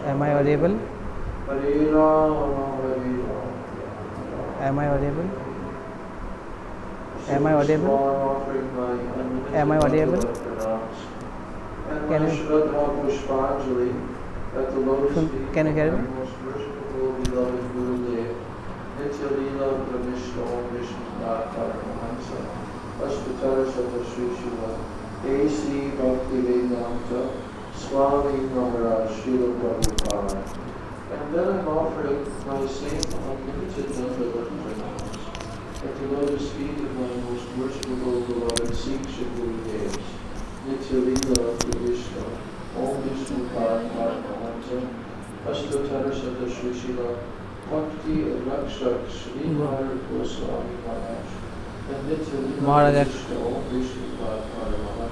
Am I audible? Am I audible? Am I audible? Am I audible? Can you hear me? A.C. Bhaktivedanta Swami Maharaj Srila Prabhupada. And then I'm offering my same unlimited number of pranams at the lotus feet of my most worshipful beloved Sikh Gurudevs, Nitya-Lila Krishna, Om Vishnu Paramatma, Ashtatara Sata Shri Srila Bhakti Rakshak Shri Har Goswami Maharaj, and Nitya-Lila Krishna, Om Vishnu Paramatma,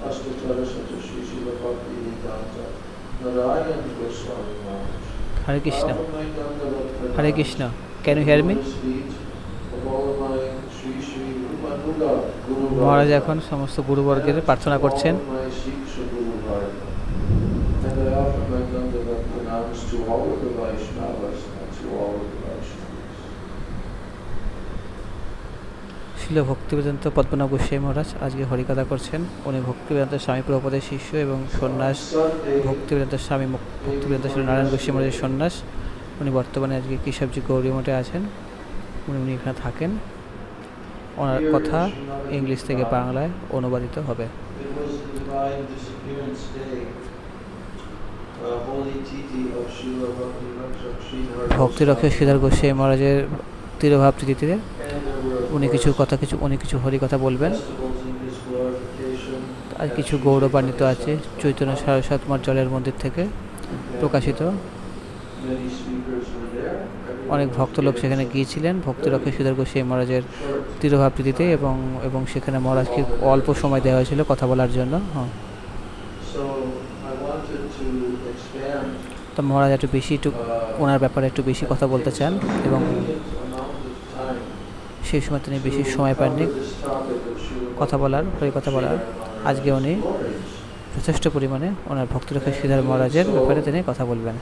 Ashtatara Sata Shri Srila Bhakti Vedanta, Narayan Goswami Maharaj. Hare Krishna. Hare Krishna. Can you hear me? মহারাজ এখন সমস্ত গুরুবর্গের প্রার্থনা করছেন। শিল ভক্তিবেদান্ত পদ্মনাভ গোস্বামী মহারাজ আজকে হরিকথা করছেন। উনি ভক্তিবেদান্ত স্বামী প্রভুপাদের শিষ্য এবং সন্ন্যাস। ভক্তিবেদান্ত স্বামী ভক্তিবেদান্ত ছিল নারায়ণ গোস্বামী মহারাজের সন্ন্যাস। উনি বর্তমানে আজকে কেশবজি গৌরী মঠে আছেন। উনি এখানে থাকেন। ওনার কথা ইংলিশ থেকে বাংলায় অনুবাদিত হবে। ভক্তিরক্ষক শ্রীধর গোস্বামী মহারাজের তিরোভাব তিথিতে উনি কিছু হরিকথা বলবেন। আর কিছু গৌরবান্বিত আছে চৈতন্য সারস্বতমার জলের মন্দির থেকে প্রকাশিত। অনেক ভক্তলোক সেখানে গিয়েছিলেন ভক্তিরক্ষক শ্রীধর গোস্বামী মহারাজের তিরোভাব তিথিতে এবং সেখানে মহারাজকে অল্প সময় দেওয়া হয়েছিল কথা বলার জন্য। তো মহারাজ একটু ওনার ব্যাপারে একটু বেশি কথা বলতে চান এবং সেই সময় তিনি বেশি সময় পাননি কথা বলার। আজকে উনি যথেষ্ট পরিমাণে ওনার ভক্তিরক্ষক শ্রীধর মহারাজের ব্যাপারে তিনি কথা বলবেন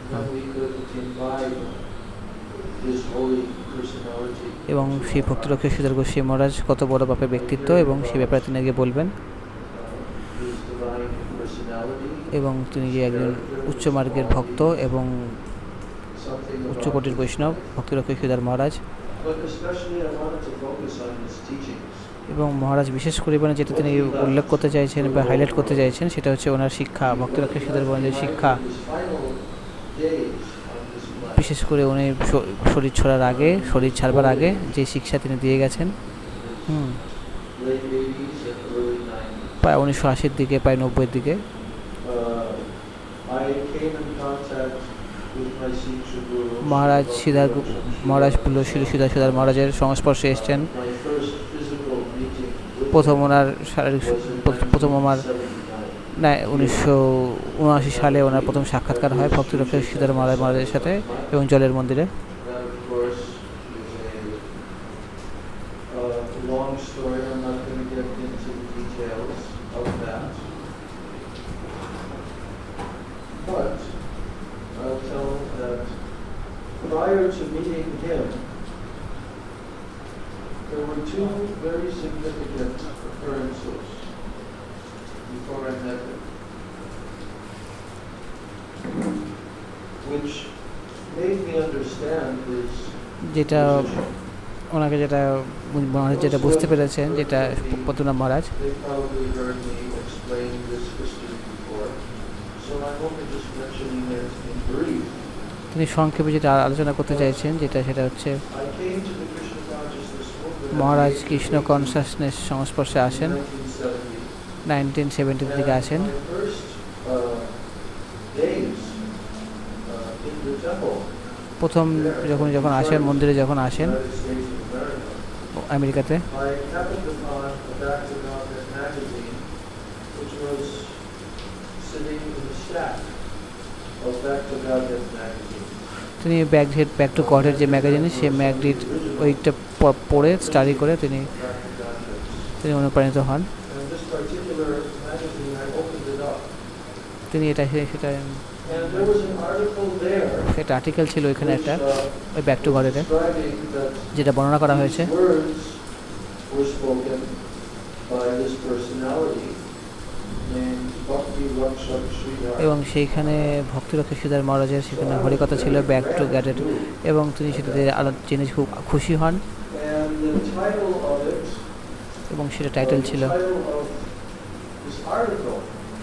এবং সেই ভক্তিরক্ষক শ্রীধর গোস্বামী মহারাজ কত বড় বাপের ব্যক্তিত্ব এবং সেই ব্যাপারে তিনি আগে বলবেন এবং তিনি যে একজন উচ্চ মার্গের ভক্ত এবং উচ্চকোটির বৈষ্ণব ভক্তিরক্ষক শ্রীধর মহারাজ। এবং মহারাজ বিশেষ পরিমাণে যেটা তিনি উল্লেখ করতে চাইছেন বা হাইলাইট করতে চাইছেন সেটা হচ্ছে ওনার শিক্ষা, ভক্তিরক্ষক শ্রীধর মহারাজের শিক্ষা। বিশেষ করে উনি শরীর ছাড়বার আগে যে শিক্ষা তিনি দিয়ে গেছেন প্রায় 1980-র দিকে, প্রায় 90-এর দিকে। মহারাজ শ্রী সিদ্ধার্থ মহারাজের সংস্পর্শে এসছেন। প্রথম আমার 1979 সালে ওনার প্রথম সাক্ষাৎকার হয় ভক্তিরক্ষক শ্রীধর মহারাজের সাথে এবং জলের মন্দিরে। Prior to meeting him, there were two very significant occurrences before I met him, which made me understand his যেটা ওনাকে যেটা বুঝতে পেরেছেন, যেটা পদ্মনাভ মহারাজ তিনি সংক্ষেপে যেটা আলোচনা করতে চাইছেন সেটা হচ্ছে মহারাজ কৃষ্ণ কনসাসনেস সংস্পর্শে আসেন 1970 দিকে আসেন। প্রথম যখন আসেন মন্দিরে, যখন আসেন আমেরিকাতে, তিনি ব্যাক টু গডের যে ম্যাগাজিন, সেই ম্যাগজিন ওইটা পড়ে স্টাডি করে তিনি অনুপ্রাণিত হন। তিনি সেটা And there was an article there একটা আর্টিকেল ছিল এখানে একটা which, ওই ব্যাক টু গডের describing that যেটা বর্ণনা করা হয়েছে these words were spoken by this personality named Bhakti Rakshak Sridhar. এবং সেইখানে ভক্তিরক্ষক শ্রীধর মহারাজের সেখানে হরিকথা ছিল ব্যাক টু গডের এবং তিনি সেটাতে জেনে খুব খুশি হন And the title of it, এবং সেটা টাইটেল ছিল the title of this article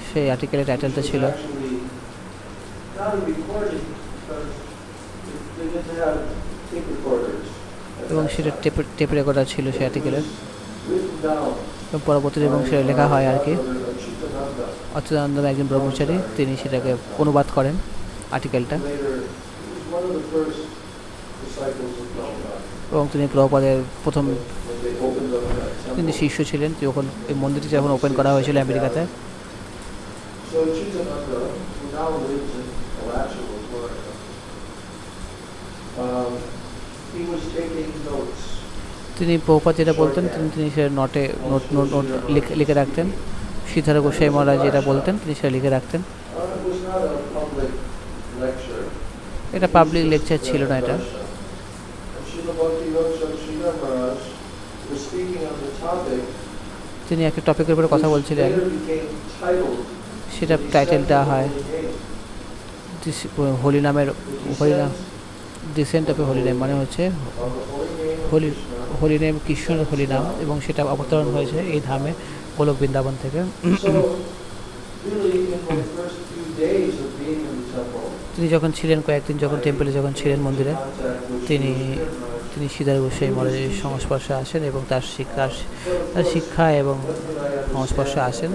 সেই আর্টিকেলের টাইটেলটা ছিল was actually not a recording because they didn't have tape recorders. at এবং that সেটা time. টেপ রেকর্ডার ছিল সেই আর্টিকেলের Written down এবং পরবর্তীতে এবং সেটা লেখা হয় আর কি by Brother Achyutananda. অচ্যুতানন্দ একজন ব্রহ্মচারী তিনি সেটাকে অনুবাদ করেন আর্টিকেলটা Later, he was one of the first disciples of Prabhupada. এবং তিনি প্রভুপাদের প্রথম When they opened up that তিনি temple. শিষ্য ছিলেন যখন এই মন্দিরটি যখন ওপেন করা হয়েছিল আমেরিকাতে So Chitananda, who now lives in Alachua, Florida, he was taking notes. তিনি প্রভুপাদ যেটা বলতেন তিনি সে নোটে নোট নোট নোট লিখে রাখতেন শ্রীধর গোসাই মহারাজ যেটা বলতেন তিনি সেটা লিখে রাখতেন It was not a public lecture. এটা পাবলিক লেকচার ছিল না এটা And Srila Bhakti Rakshak Sridhar Maharaj was speaking on the topic. তিনি একটা টপিকের উপরে কথা বলছিলেন Later became titled সেটা টাইটেল দেওয়া হয় হোলি নামের হোলি নাম ডিসেন্ট অফ হোলি নেম মানে হচ্ছে হোলি হোলি নেম কৃষ্ণের হোলি নাম এবং সেটা অবতরণ হয়েছে এই ধামে গোলক বৃন্দাবন থেকে So, really, in my first few days of being in the temple, তিনি যখন ছিলেন কয়েকদিন যখন টেম্পলে যখন ছিলেন মন্দিরে contact with তিনি Srila Maharaj. তিনি শ্রীধর গোসাই মহারাজের সংস্পর্শে আসেন এবং তার শিক্ষা এবং সংস্পর্শে আসেন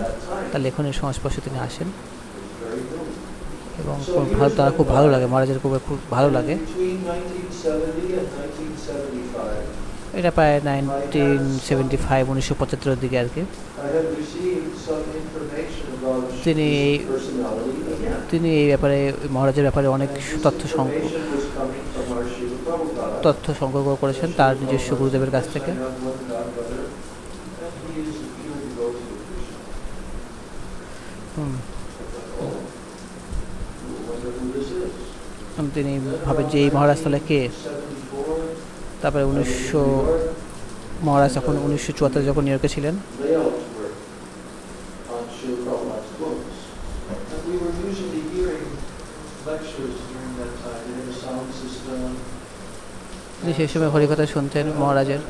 তার লেখনের সংস্পর্শে তিনি আসেন এবং তারা খুব ভালো লাগে মহারাজের খুব ভালো লাগে Between 1970 and 1975, এটা প্রায় 1975 দিকে আর কি I had received some information about তিনি his personality again. তিনি এই ব্যাপারে মহারাজের ব্যাপারে অনেক তথ্য Information was coming from our Srila Prabhupada. তথ্য সংগ্রহ করেছেন তার নিজস্ব গুরুদেবের কাছ থেকে My young one godbrother, and he is a pure devotee of Krishna. Hmm, Oh, you wonder who this is. এবং তিনি ভাবেন যে এই মহারাজ তাহলে কে 74, তারপরে মহারাজ যখন 1974 যখন নিউ ইয়র্কে ছিলেন layouts were on Srila Prabhupada's books. And we were usually hearing lectures during that time. They had a sound system. তিনি সেই সময় হরিকথা শুনতেন মহারাজের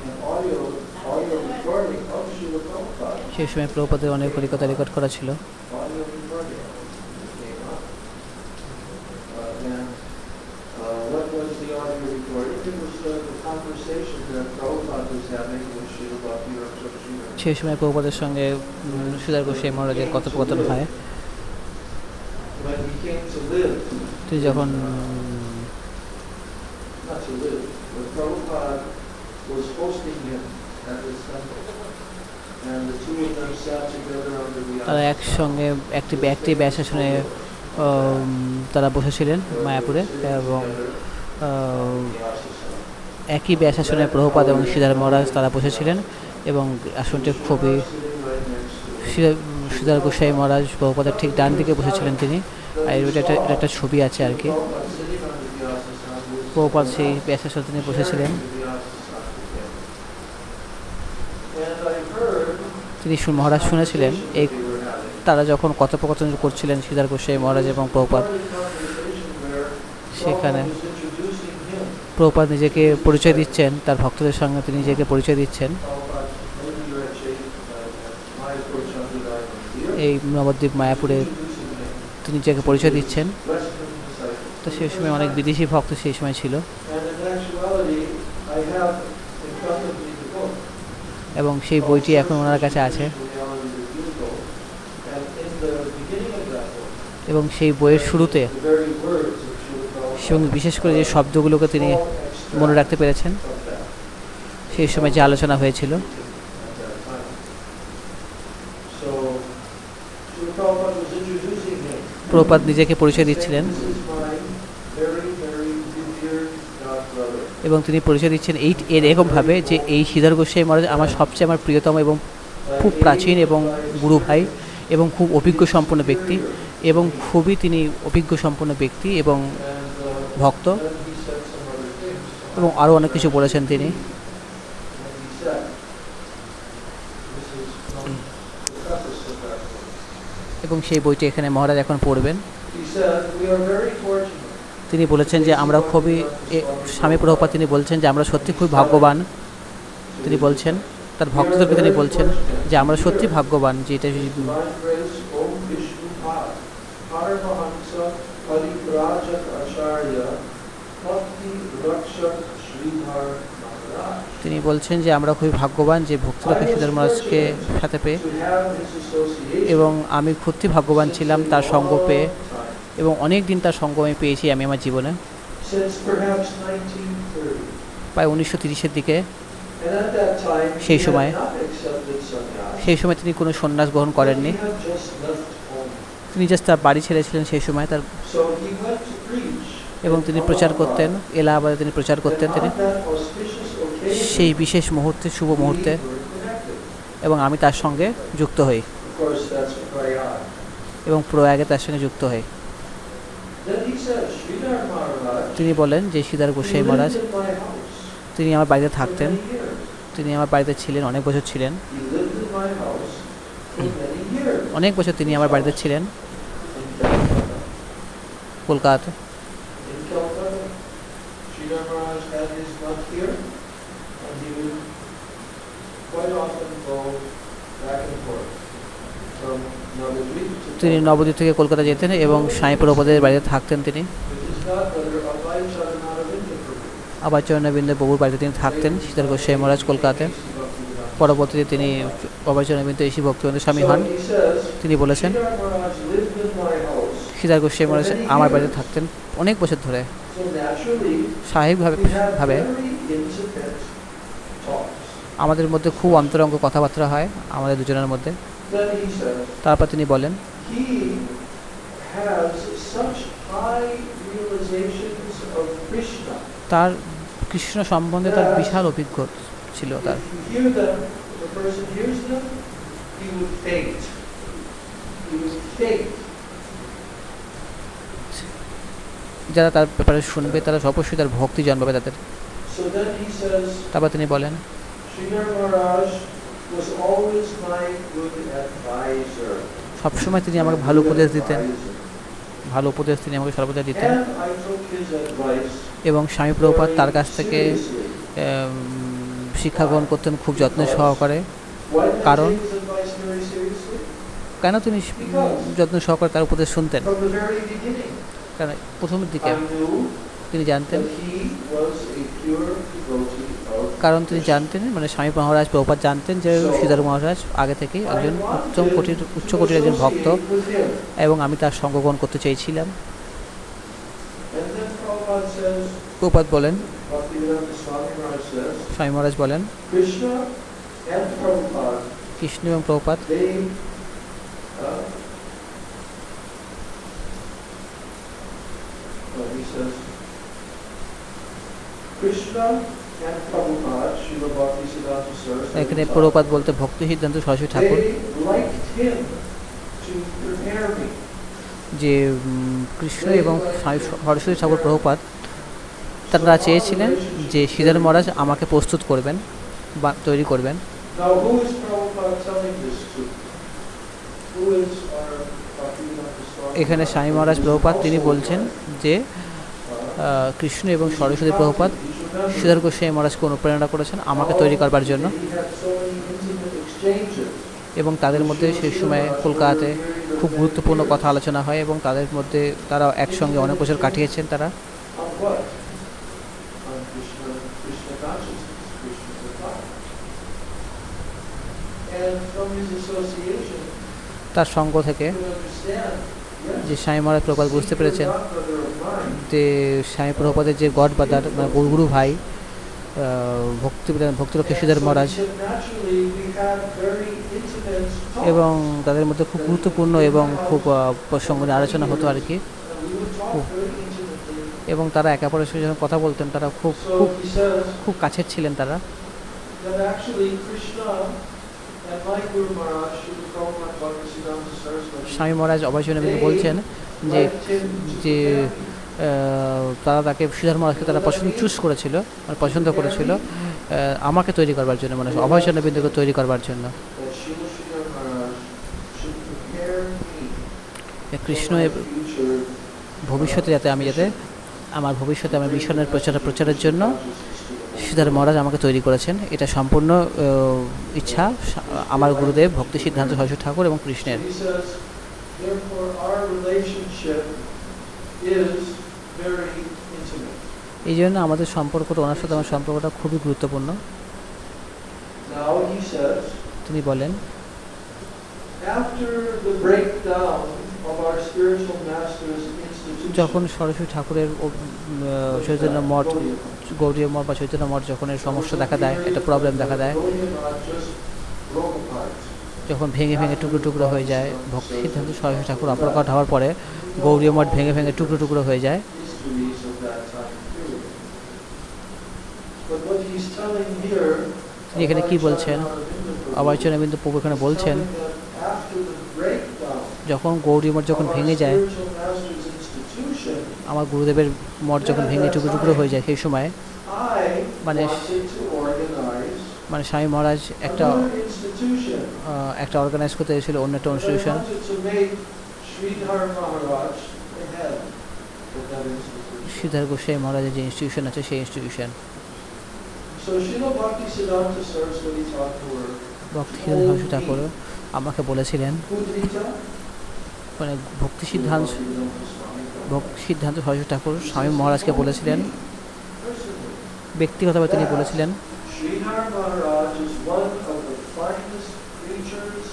An audio recording of Srila Prabhupada. সেই সময় প্রভুপাদের অনেক হরিকথা রেকর্ড করা ছিল Audio recording came up. And what was the audio recording? It was the conversation that Prabhupada was having with Srila Bhakti Rakshak Sridhar. সেই সময় প্রভুপাদের সঙ্গে শ্রীধর গোসাই মহারাজের কথোপকথন হয় When he came to live, তিনি যখন not to live, when Prabhupada was hosting him at his temple. And the two of them sat together under the তারা একসঙ্গে একটি ব্যাসাসনে তারা বসেছিলেন মায়াপুরে এবং একই ব্যাসাসনে প্রভুপাদ এবং শ্রীধর মহারাজ তারা বসেছিলেন এবং আসনটি খুবই শ্রীধর গোসাই মহারাজ প্রভুপাদের ঠিক ডান দিকে বসেছিলেন তিনি আর এটা একটা ছবি আছে আর কি প্রভুপাদ সেই ব্যাসাসনে তিনি বসেছিলেন তিনি মহারাজ শুনেছিলেন এই তারা যখন কথোপকথন করছিলেন শ্রীধর গোসাই মহারাজ এবং প্রভুপাদ সেখানে প্রভুপাদ নিজেকে পরিচয় দিচ্ছেন তার ভক্তদের সঙ্গে তিনি নিজেকে পরিচয় দিচ্ছেন এই নবদ্বীপ মায়াপুরে তিনি নিজেকে পরিচয় দিচ্ছেন তো সেই সময় অনেক বিদেশি ভক্ত সেই সময় ছিল এবং সেই বইটি এখন ওনার কাছে আছে এবং সেই বইয়ের শুরুতে এবং বিশেষ করে যে শব্দগুলোকে তিনি মনে রাখতে পেরেছেন সেই সময় যে আলোচনা হয়েছিল প্রভুপাদ নিজেকে পরিচয় দিচ্ছিলেন এবং তিনি পরিচয় দিচ্ছেন এরকমভাবে যে এই শ্রীধর গোসাই মহারাজ আমার সবচেয়ে প্রিয়তম এবং খুব প্রাচীন এবং গুরু ভাই এবং খুব অভিজ্ঞ সম্পন্ন ব্যক্তি, এবং খুবই তিনি অভিজ্ঞ সম্পন্ন ব্যক্তি এবং ভক্ত, এবং আরও অনেক কিছু বলেছেন তিনি। এবং সেই বইটি এখানে মহারাজ এখন পড়বেন। তিনি বলেছেন যে আমরা খুবই, স্বামী প্রভুপাদ তিনি বলছেন যে আমরা সত্যি খুব ভাগ্যবান। তিনি বলছেন তার ভক্তদেরকে, তিনি বলছেন যে আমরা সত্যি ভাগ্যবান যে এটা তিনি বলছেন যে আমরা খুবই ভাগ্যবান যে ভক্তিরক্ষক শ্রীধর মহারাজকে সাথে পেয়ে, এবং আমি সত্যি ভাগ্যবান ছিলাম তার সঙ্গ পেয়ে, এবং অনেক দিন তার সঙ্গ আমি পেয়েছি আমি আমার জীবনে, প্রায় 1930-এর দিকে। সেই সময় তিনি কোনো সন্ন্যাস গ্রহণ করেননি, তিনি জাস্ট তার বাড়ি ছেড়েছিলেন সেই সময় তার, এবং তিনি প্রচার করতেন, এলাহাবাদে তিনি প্রচার করতেন তিনি সেই বিশেষ মুহূর্তে, শুভ মুহূর্তে, এবং আমি তার সঙ্গে যুক্ত হই এবং প্রয়াগে তার সঙ্গে যুক্ত হই। তিনি বলেন যে শ্রীধর গোস্বামী মহারাজ তিনি আমার বাড়িতে থাকতেন, তিনি আমার বাড়িতে ছিলেন, অনেক বছর ছিলেন, অনেক বছর তিনি আমার বাড়িতে ছিলেন কলকাতা। তিনি নবদ্বীপ থেকে কলকাতা যেতেন এবং স্বামী প্রভুপাদের বাড়িতে থাকতেন তিনি। আবার চরণবিন্দ বাবুর বাড়িতে তিনি থাকতেন, শ্রীধর গোস্বামী মহারাজ কলকাতাতে। পরবর্তীতে তিনি অভয় চরণবিন্দ ঋষি ভক্তিবেদান্ত স্বামী হন। তিনি বলেছেন শ্রীধর গোস্বামী মহারাজ আমার বাড়িতে থাকতেন অনেক বছর ধরে। স্বাভাবিকভাবে আমাদের মধ্যে খুব অন্তরঙ্গ কথাবার্তা হয় আমাদের দুজনের মধ্যে। তারপর তিনি বলেন তার কৃষ্ণ সম্বন্ধে তার বিশাল অভিজ্ঞতা ছিল তার। যারা তার ব্যাপারে শুনবে তারা অবশ্যই তার ভক্তি জন্মাবে তাদের। তারপর তিনি বলেন সবসময় তিনি আমাকে ভালো উপদেশ দিতেন, ভালো উপদেশ তিনি আমাকে সর্বদা দিতেন, এবং স্বামী প্রভুপাদ তার কাছ থেকে শিক্ষা গ্রহণ করতেন খুব যত্ন সহকারে। কারণ কেন তিনি যত্ন সহকারে তার উপদেশ শুনতেন? কারণ প্রথমের দিকে তিনি জানতেন, কারণ তিনি জানতেন, মানে স্বামী মহারাজ প্রভুপাদ জানতেন যে শ্রীধর মহারাজ আগে থেকে একজন উচ্চ কোটির একজন ভক্ত, এবং আমি তার সঙ্গ গ্রহণ করতে চেয়েছিলাম। প্রভুপাদ বলেন, স্বামী মহারাজ বলেন কৃষ্ণ এবং প্রভুপাদ এখানে প্রভুপাদ বলতে ভক্তি সিদ্ধান্ত সরস্বতী ঠাকুর, যে কৃষ্ণ এবং সরস্বতী ঠাকুর প্রভুপাদ তারা চেয়েছিলেন যে শ্রীধর মহারাজ আমাকে প্রস্তুত করবেন বা তৈরি করবেন। এখানে স্বামী মহারাজ প্রভুপাদ তিনি বলছেন যে কৃষ্ণ এবং সরস্বতী প্রভুপাদ শ্রীধর গোস্বামী মহারাজকে অনুপ্রেরণা করেছেন আমাকে তৈরি করবার জন্য, এবং তাদের মধ্যে সেই সময় কলকাতাতে খুব গুরুত্বপূর্ণ কথা আলোচনা হয়, এবং তাদের মধ্যে তারা একসঙ্গে অনেক বছর কাটিয়েছেন তারা। তার সঙ্গ থেকে যে স্বামী মহারাজ প্রভুপাদ বুঝতে পেরেছেন যে স্বামী প্রভুপাদের যে গড বাদার মানে গুরু ভাই ভক্তিরক্ষক শ্রীধর মহারাজ, এবং তাদের মধ্যে খুব গুরুত্বপূর্ণ এবং খুব প্রসঙ্গ নিয়ে আলোচনা হতো আর কি, এবং তারা একে অপরের সঙ্গে যখন কথা বলতেন তারা খুব খুব খুব কাছের ছিলেন তারা। Prabhupada Bhaktisiddhanta Saraswati স্বামী মহারাজ অভয়চরণবিন্দু বলছেন যে liked him যে to তারা তাকে শ্রীধর মহারাজকে তারা চুজ করেছিল, মানে পছন্দ করেছিল আমাকে তৈরি করবার জন্য, মানে অভয়চরণবিন্দুকে তৈরি করবার জন্য। that Srila Sridhar Maharaj should prepare me Krishna for my future ভবিষ্যতে যাতে আমার ভবিষ্যতে আমার মিশনের প্রচারের জন্য শ্রীধর মহারাজ আমাকে তৈরি করেছেন। এটা সম্পূর্ণ ইচ্ছা আমার গুরুদেব ভক্তি সিদ্ধান্ত সরস্বতী ঠাকুর এবং কৃষ্ণের। He says, therefore, our relationship is very intimate. এই জন্য আমাদের সম্পর্কটা, ওনার সাথে আমার সম্পর্কটা খুবই গুরুত্বপূর্ণ। Now he says, তিনি বলেন, after the breakdown of our spiritual master's institution, যখন সরস্বতী ঠাকুরের চৈতন্য মঠ, গৌড়ীয় মঠ বা চৈতন্য মঠ যখন এর সমস্যা দেখা দেয়, একটা প্রবলেম দেখা দেয়, Gaudiya Math just broke apart. যখন ভেঙে ভেঙে টুকরো টুকরো হয়ে যায়, ভক্তি সিদ্ধান্ত সরস্বতী ঠাকুর অপ্রকট হওয়ার পরে গৌড়ীয় মঠ ভেঙে ভেঙে টুকরো টুকরো হয়ে যায়। Histories of that time period. But what he's telling here, তিনি এখানে কি বলছেন? অভয়চরণবিন্দু প্রভু এখানে বলছেন, after the breakdown যখন গৌড়ীয় মঠ যখন of our ভেঙে যায়, spiritual master's institution, আমার গুরুদেবের মঠ যখন ভেঙে টুকরো টুকরো হয়ে যায়, সেই সময় I মানে wanted to organize মানে স্বামী মহারাজ একটা another institution. একটা অর্গানাইজ করতে এসেছিল, অন্য একটা I institution. wanted to make Sridhar Maharaj the head of that institution. Sridhar Goswami মহারাজের যে ইনস্টিটিউশন আছে সেই institution. So Srila Bhaktisiddhanta Saraswati Thakur, ভক্তি সিদ্ধান্ত সরস্বতী ঠাকুর আমাকে বলেছিলেন, who did he tell? মানে ভক্তি সিদ্ধান্ত Bhaktisiddhanta Swami Thakur. ভক্তি সিদ্ধান্ত সরস্বতী ঠাকুর স্বামী মহারাজকে বলেছিলেন, Personally, ব্যক্তিগতভাবে তিনি বলেছিলেন, Sridhar Maharaj is one of the finest preachers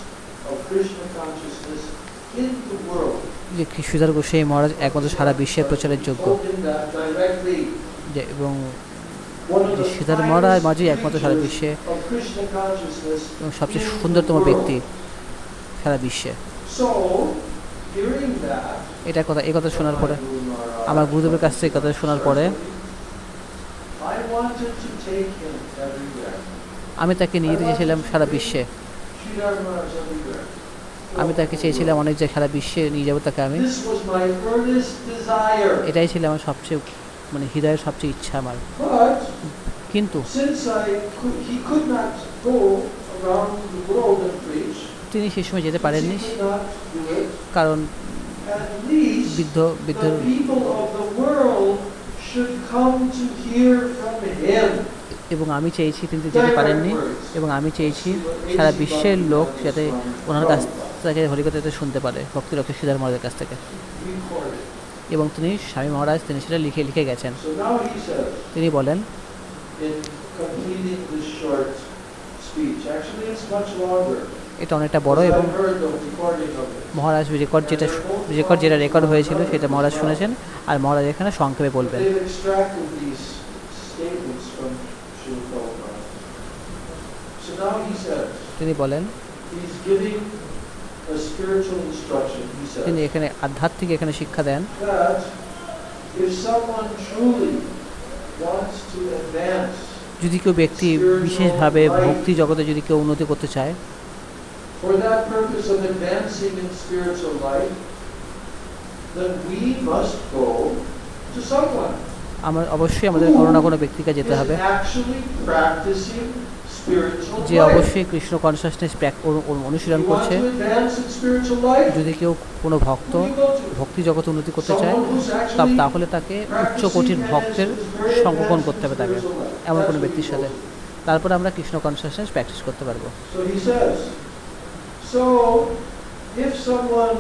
of Krishna consciousness in the world. যে শ্রীধর গোস্বামী মহারাজ একমাত্র সারা বিশ্বের প্রচারের যোগ্য, Told him that directly. এবং One of যে the শ্রীধর মহারাজ finest মাঝে একমাত্র সারা বিশ্বে preachers of Krishna consciousness এবং সবচেয়ে in the সুন্দরতম world. ব্যক্তি সারা বিশ্বে। So, hearing that, এটা কথা, এই কথা শোনার পরে, Guru Maharaj, আমার গুরুদেবের কাছ থেকে কথা শোনার পরে I wanted to take him everywhere. আমি তাকে নিয়ে যেতে চেয়েছিলাম সারা বিশ্বে। Sridhar Maharaj everywhere. আমি তাকে চেয়েছিলাম অনেক জায়গায়, সারা বিশ্বে নিয়ে যাবো তাকে আমি। This was my earnest desire. এটাই ছিল আমার সবচেয়ে, মানে হৃদয়ের সবচেয়ে ইচ্ছা আমার। But কিন্তু since he could not go around the world and preach, তিনি সেই সময় যেতে since পারেননি, he could not do it, কারণ at least বৃদ্ধ the বৃদ্ধ people of the world should come to hear from him. এবং আমি চেয়েছি তিনি তো যেতে পারেননি, এবং আমি চেয়েছি সারা বিশ্বের লোক যাতে ওনার কাছ থেকে হরিকথা যাতে শুনতে পারে, ভক্তি রক্ষক শ্রীধর মহারাজের কাছ থেকে। Recorded. এবং তিনি স্বামী মহারাজ তিনি সেটা লিখে লিখে গেছেন। So now he says, তিনি বলেন, in completing this short speech, actually it's much longer. এটা অনেকটা বড়, because এবং I've heard the recording of it. মহারাজ যেটা রেকর্ড হয়েছিল সেটা মহারাজ শুনেছেন, আর মহারাজ এখানে সংক্ষেপে বলবেন। They've extracted these statements from Srila Prabhupada. So now he says, তিনি বলেন, he's giving a spiritual instruction. He তিনি says এখানে আধ্যাত্মিক এখানে শিক্ষা দেন that if someone truly wants to advance যদি কেউ ব্যক্তি বিশেষভাবে ভক্তি জগতে যদি কেউ উন্নতি করতে চায়, for that purpose of advancing in spiritual life, then we must go to someone অবশ্যই আমাদের কোনো না কোনো ব্যক্তিকে যেতে হবে who is actually practicing spiritual যে life. অবশ্যই কৃষ্ণ কনসাসনেস অনুশীলন You want করছে। to advance in spiritual life? যদি কেউ কোনো ভক্ত Who do you go to? ভক্তি জগতে উন্নতি করতে চায়, Someone who's actually তাহলে তাকে উচ্চ কোটির ভক্তের সংগঠন করতে হবে তাকে, এমন কোনো ব্যক্তির সাথে। তারপরে আমরা কৃষ্ণ কনসাসনেস প্র্যাকটিস করতে পারবো। So he says, so if someone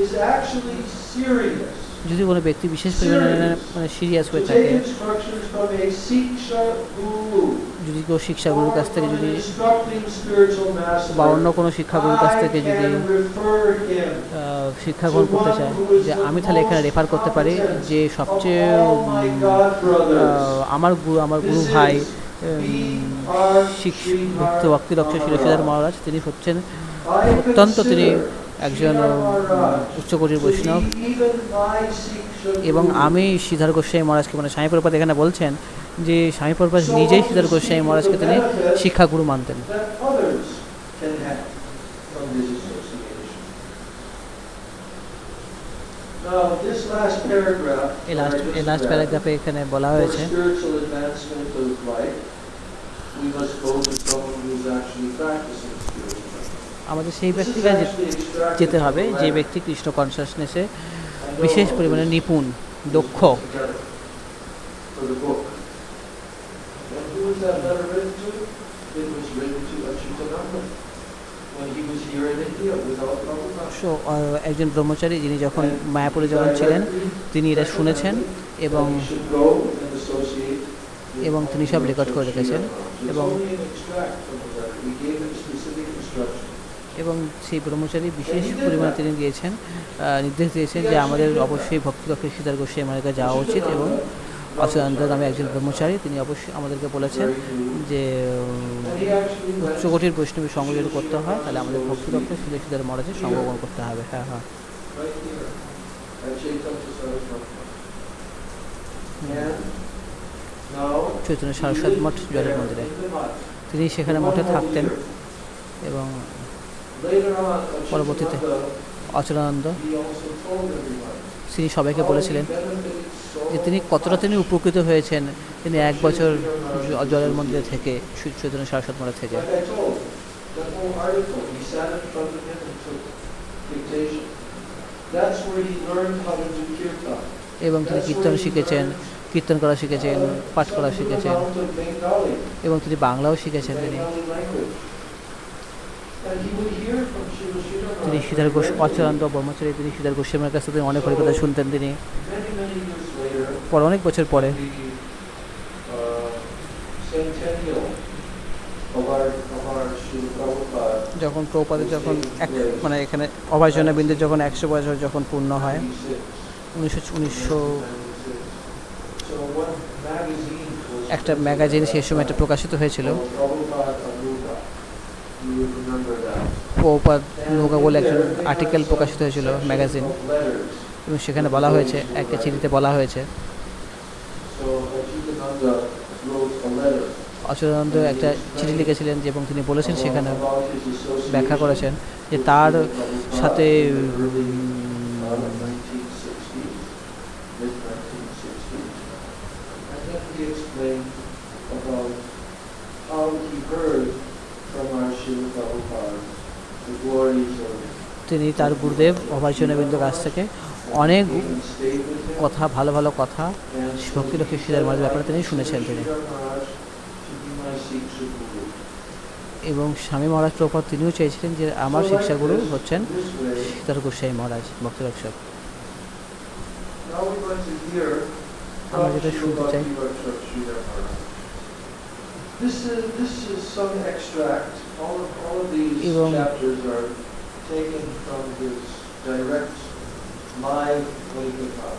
is actually serious যদি কোনো ব্যক্তি বিশেষ পরিমাণে মানে সিরিয়াস to হয়ে থাকে, take instructions from a Siksha Guru, যদি কেউ শিক্ষাগুরুর কাছ থেকে, or যদি an instructing spiritual master, বা অন্য কোনো শিক্ষাগুরুর কাছ থেকে যদি I can refer him শিক্ষা গ্রহণ করতে চায়, যে আমি তাহলে এখানে রেফার করতে পারি যে সবচেয়ে of all my God brothers. আমার গুরু ভাই ভক্তি রক্ষক শ্রীধর মহারাজ, তিনি হচ্ছেন I অত্যন্ত, তিনি consider একজন উচ্চকোটির বৈষ্ণব। to be even my Siksha এবং Guru. আমি শ্রীধর গোস্বামী মহারাজকে, মানে স্বামী প্রভুপাদ এখানে বলছেন যে স্বামী প্রভুপাদ নিজেই শ্রীধর গোস্বামী মহারাজকে তিনি শিক্ষাগুরু মানতেন। that others can have from this association. Now, this last paragraph, এই that I last just read, প্যারাগ্রাফে এখানে বলা for হয়েছে spiritual advancement of life, we must go to someone who's actually practicing spiritual life. আমাদের সেই This is ব্যক্তিকে actually extracted যেতে from হবে the যে letter. ব্যক্তি কৃষ্ণ কনসাসনেসে I know বিশেষ this পরিমাণে was নিপুণ দক্ষ together for the book. And who was that letter written to? It was written to Achyutananda when he was here in India without Prabhupada. So একজন ব্রহ্মচারী যিনি যখন মায়াপুরে যখন ছিলেন তিনি এটা শুনেছেন এবং And he should go and associate with এবং তিনি সব রেকর্ড করে Sri রেখেছেন Ramanuja. এবং It's only an extract from the letter. We gave him specific instructions. এবং সেই ব্রহ্মচারী বিশেষ পরিমাণে তিনি দিয়েছেন নির্দেশ দিয়েছেন যে আমাদের অবশ্যই ভক্তিলক্ষ্মী সীতার গোস্বামী আমাদেরকে যাওয়া উচিত এবং অচলানন্দ নামে একজন ব্রহ্মচারী তিনি অবশ্যই আমাদেরকে বলেছেন যে And he actually went উচ্চকোটির বৈষ্ণবী সঙ্গ যদি করতে হয় তাহলে আমাদের ভক্তিলক্ষ্মী সীতার মহারাজের সঙ্গগ্রহণ করতে হবে। হ্যাঁ হ্যাঁ right here at Chaitanya Saraswati. And now Chaitanya Saraswat মঠ জলের মন্দিরে in the mud. তিনি সেখানে মঠে থাকতেন এবং Later on, পরবর্তীতে Achyutananda, Achalananda he also told everyone তিনি সবাইকে how he বলেছিলেন benefited so যে তিনি কতটা তিনি উপকৃত হয়েছেন তিনি এক বছর জলের মন্দিরে থেকে চৈতন্য সারস্বত মঠে থেকে। Like I told, that whole article, he sat in front of him and took dictation. That's where he learned how to do kirtan. এবং তিনি কীর্তন শিখেছেন, কীর্তন করা শিখেছেন, পাঠ করা শিখেছেন Amount of Bengali, এবং তিনি বাংলাও শিখেছেন। তিনি Bengali language. And he would hear from Srila তিনি Sridhar সীতার গোস্বামী অচলানন্দ ব্রহ্মচারী তিনি সীতার গোস্বামীর কাছ থেকে অনেক হরিকথা শুনতেন। তিনি many years later, পর অনেক বছর পরে the centennial of our Srila Prabhupada, যখন প্রভুপাদের যখন মানে এখানে অভয়চরণ বিন্দুর যখন 100 বছর যখন পূর্ণ হয় 1900 so one magazine was একটা ম্যাগাজিন সেই সময় একটা প্রকাশিত হয়েছিল called Prabhupada Anuga. You would remember that. Prabhupada নৌকা বলে একজন আর্টিকেল প্রকাশিত হয়েছিল ম্যাগাজিন Of letters. এবং সেখানে বলা হয়েছে একটা চিঠিতে বলা হয়েছে So Achyutananda wrote a letter Achalananda একটা চিঠি লিখেছিলেন যে এবং তিনি বলেছেন সেখানে about his association ব্যাখ্যা করেছেন যে তার with Prabhupada সাথে in the early 1960s, mid-1960s. And then he explained about how he heard from our Srila Prabhupada the glories of তিনি তার গুরুদেব অভয়চরণবিন্দুর কাছ থেকে অনেক even stayed with him. কথা ভালো ভালো কথা And so ভক্তিলক্ষ্মী সীতার মহারাজের ব্যাপারে তিনি শুনেছেন তিনি Sridhar Maharaj to be my Siksha Guru. এবং স্বামী মহারাজ প্রভুপাদ তিনিও চেয়েছিলেন যে আমার শিক্ষাগুরু হচ্ছেন This way, সীতার গোস্বামী মহারাজ ভক্তিরক্ষক। now we're going to hear আমরা from যেটা শুনতে চাই Srila Sridhar Maharaj. This is some extract. All of these এবং chapters are taken from his direct live Vaidika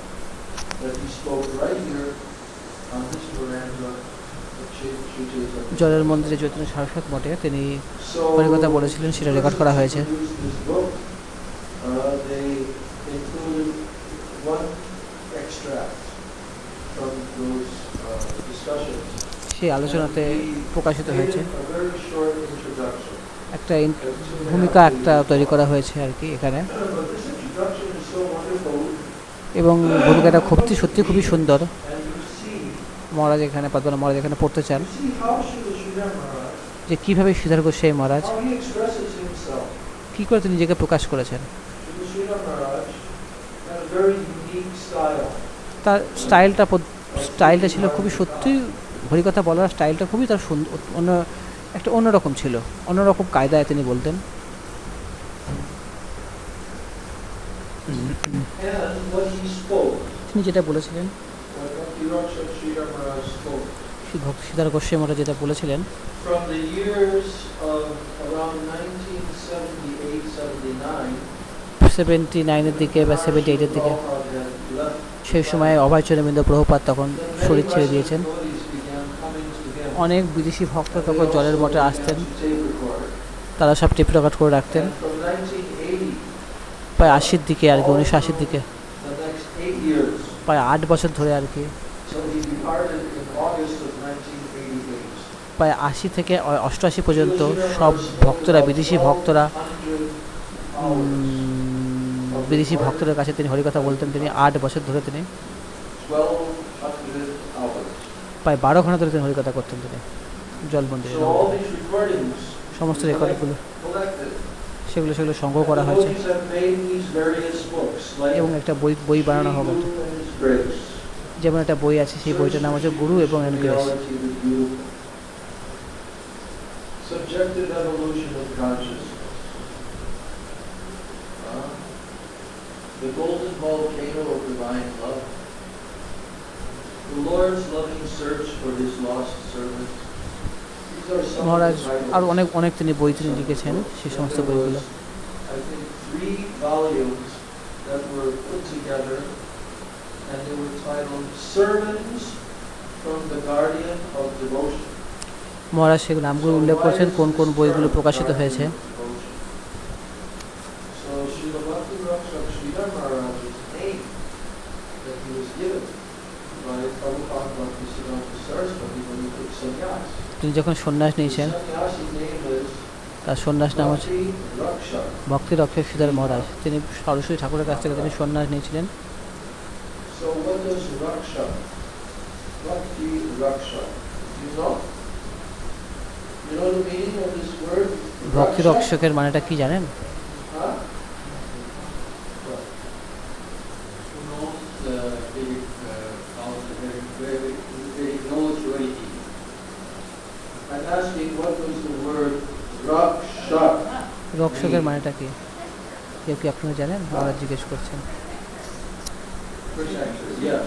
that he spoke right here on this veranda at Sri Chaitanya. জলের মন্দিরে চৈতন্য সারস্বত মঠে তিনি So, হরিকথা বলেছিলেন সেটা রেকর্ড করা হয়েছে। produced this book. They included one extract from those discussions. সেই আলোচনাতে প্রকাশিত হয়েছে A very short introduction. একটা ভূমিকা একটা তৈরি করা হয়েছে আর কি এখানে But this introduction is so wonderful, এবং ভূমিকাটা সত্যি খুবই সুন্দর। and you see মহারাজ এখানে পদ্মনাভ মহারাজ এখানে পড়তে চান how Sridhar Maharaj, যে কীভাবে সীতার গোস্বামী মহারাজ how he expresses himself. কী করে তিনি নিজেকে প্রকাশ করেছেন। Sridhar Maharaj had a very unique style. তার স্টাইলটা ছিল খুবই সত্যি হরিকথা বলার স্টাইলটা খুবই তার সুন্দর একটা অন্যরকম ছিল, অন্যরকম কায়দায় তিনি বলতেন। And what he spoke, তিনি যেটা বলেছিলেন what Sridhar Maharaj spoke, সীতার গোস্বামী মহারাজ যেটা বলেছিলেন from the years of around 1978-79, 79-এর দিকে বা 78-এর দিকে Prabhupada had left. সেই সময় অভয়চরণবিন্দু প্রভুপাদ তখন শরীর ছেড়ে দিয়েছেন। Devotees began coming to him. অনেক বিদেশি ভক্ত তখন জলের মঠে আসতেন, Tape recorder. তারা সব টেপ রেকর্ড করে রাখতেন। And from 1980, প্রায় 80-র দিকে আর কি 1980-র দিকে the next 8 years, প্রায় 8 বছর ধরে আর কি so he departed in August of 1988. প্রায় 80 থেকে 88 পর্যন্ত সব ভক্তরা বিদেশি ভক্তরা 100 hours of বিদেশি ভক্তদের কাছে তিনি হরিকথা বলতেন। তিনি 8 বছর ধরে তিনি 1200 hours. প্রায় 12 ঘন্টা ধরে তিনি হরিকথা করতেন তিনি জলমন্দিরে। So all these recordings সমস্ত রেকর্ডগুলো collected. সেগুলো সংগ্রহ করা হয়েছে Devotees have made these various books, like এবং একটা বই বানানো হবে। Guru and His Grace. যেমন একটা বই আছে, সেই বইটার নাম হচ্ছে গুরু এবং grace. Reality of the beautiful. Subjective evolution of consciousness. The golden volcano of divine love. The Lord's loving search for His lost servant. These are some of Maharaj the titles. আর অনেক তিনি বই তিনি লিখেছেন, সেই সমস্ত There বইগুলো। was, I think, 3 volumes that were put together, and they were titled Sermons from the Guardian of Devotion. মহারাজ সেই নামগুলো উল্লেখ করছেন কোন কোন বইগুলো প্রকাশিত হয়েছে। So Srila Bhakti Rakshak Sridhar Maharaj's name that he was given by Prabhupada Bhaktisiddhanta Saraswati when he took sannyas. তিনি যখন সন্ন্যাস His নিয়েছেন, sannyasi name is তার সন্ন্যাস নাম হচ্ছে Bhakti Rakshak. ভক্তি রক্ষক শ্রীধর মহারাজ। তিনি সরস্বতী ঠাকুরের কাছ থেকে তিনি সন্ন্যাস নিয়েছিলেন। So what does Rakshak? Bhakti Rakshak. You know? You know the meaning of this word? ভক্তি Rakshak? রক্ষকের মানেটা কি জানেন? Huh? Who knows the Vedic Vedic knowledge already? I'm asking what was the word Rakshak? রক্ষকের মানেটা কি? কেউ কি আপনারা জানেন? মহারাজ জিজ্ঞেস করছেন। Protector, yes.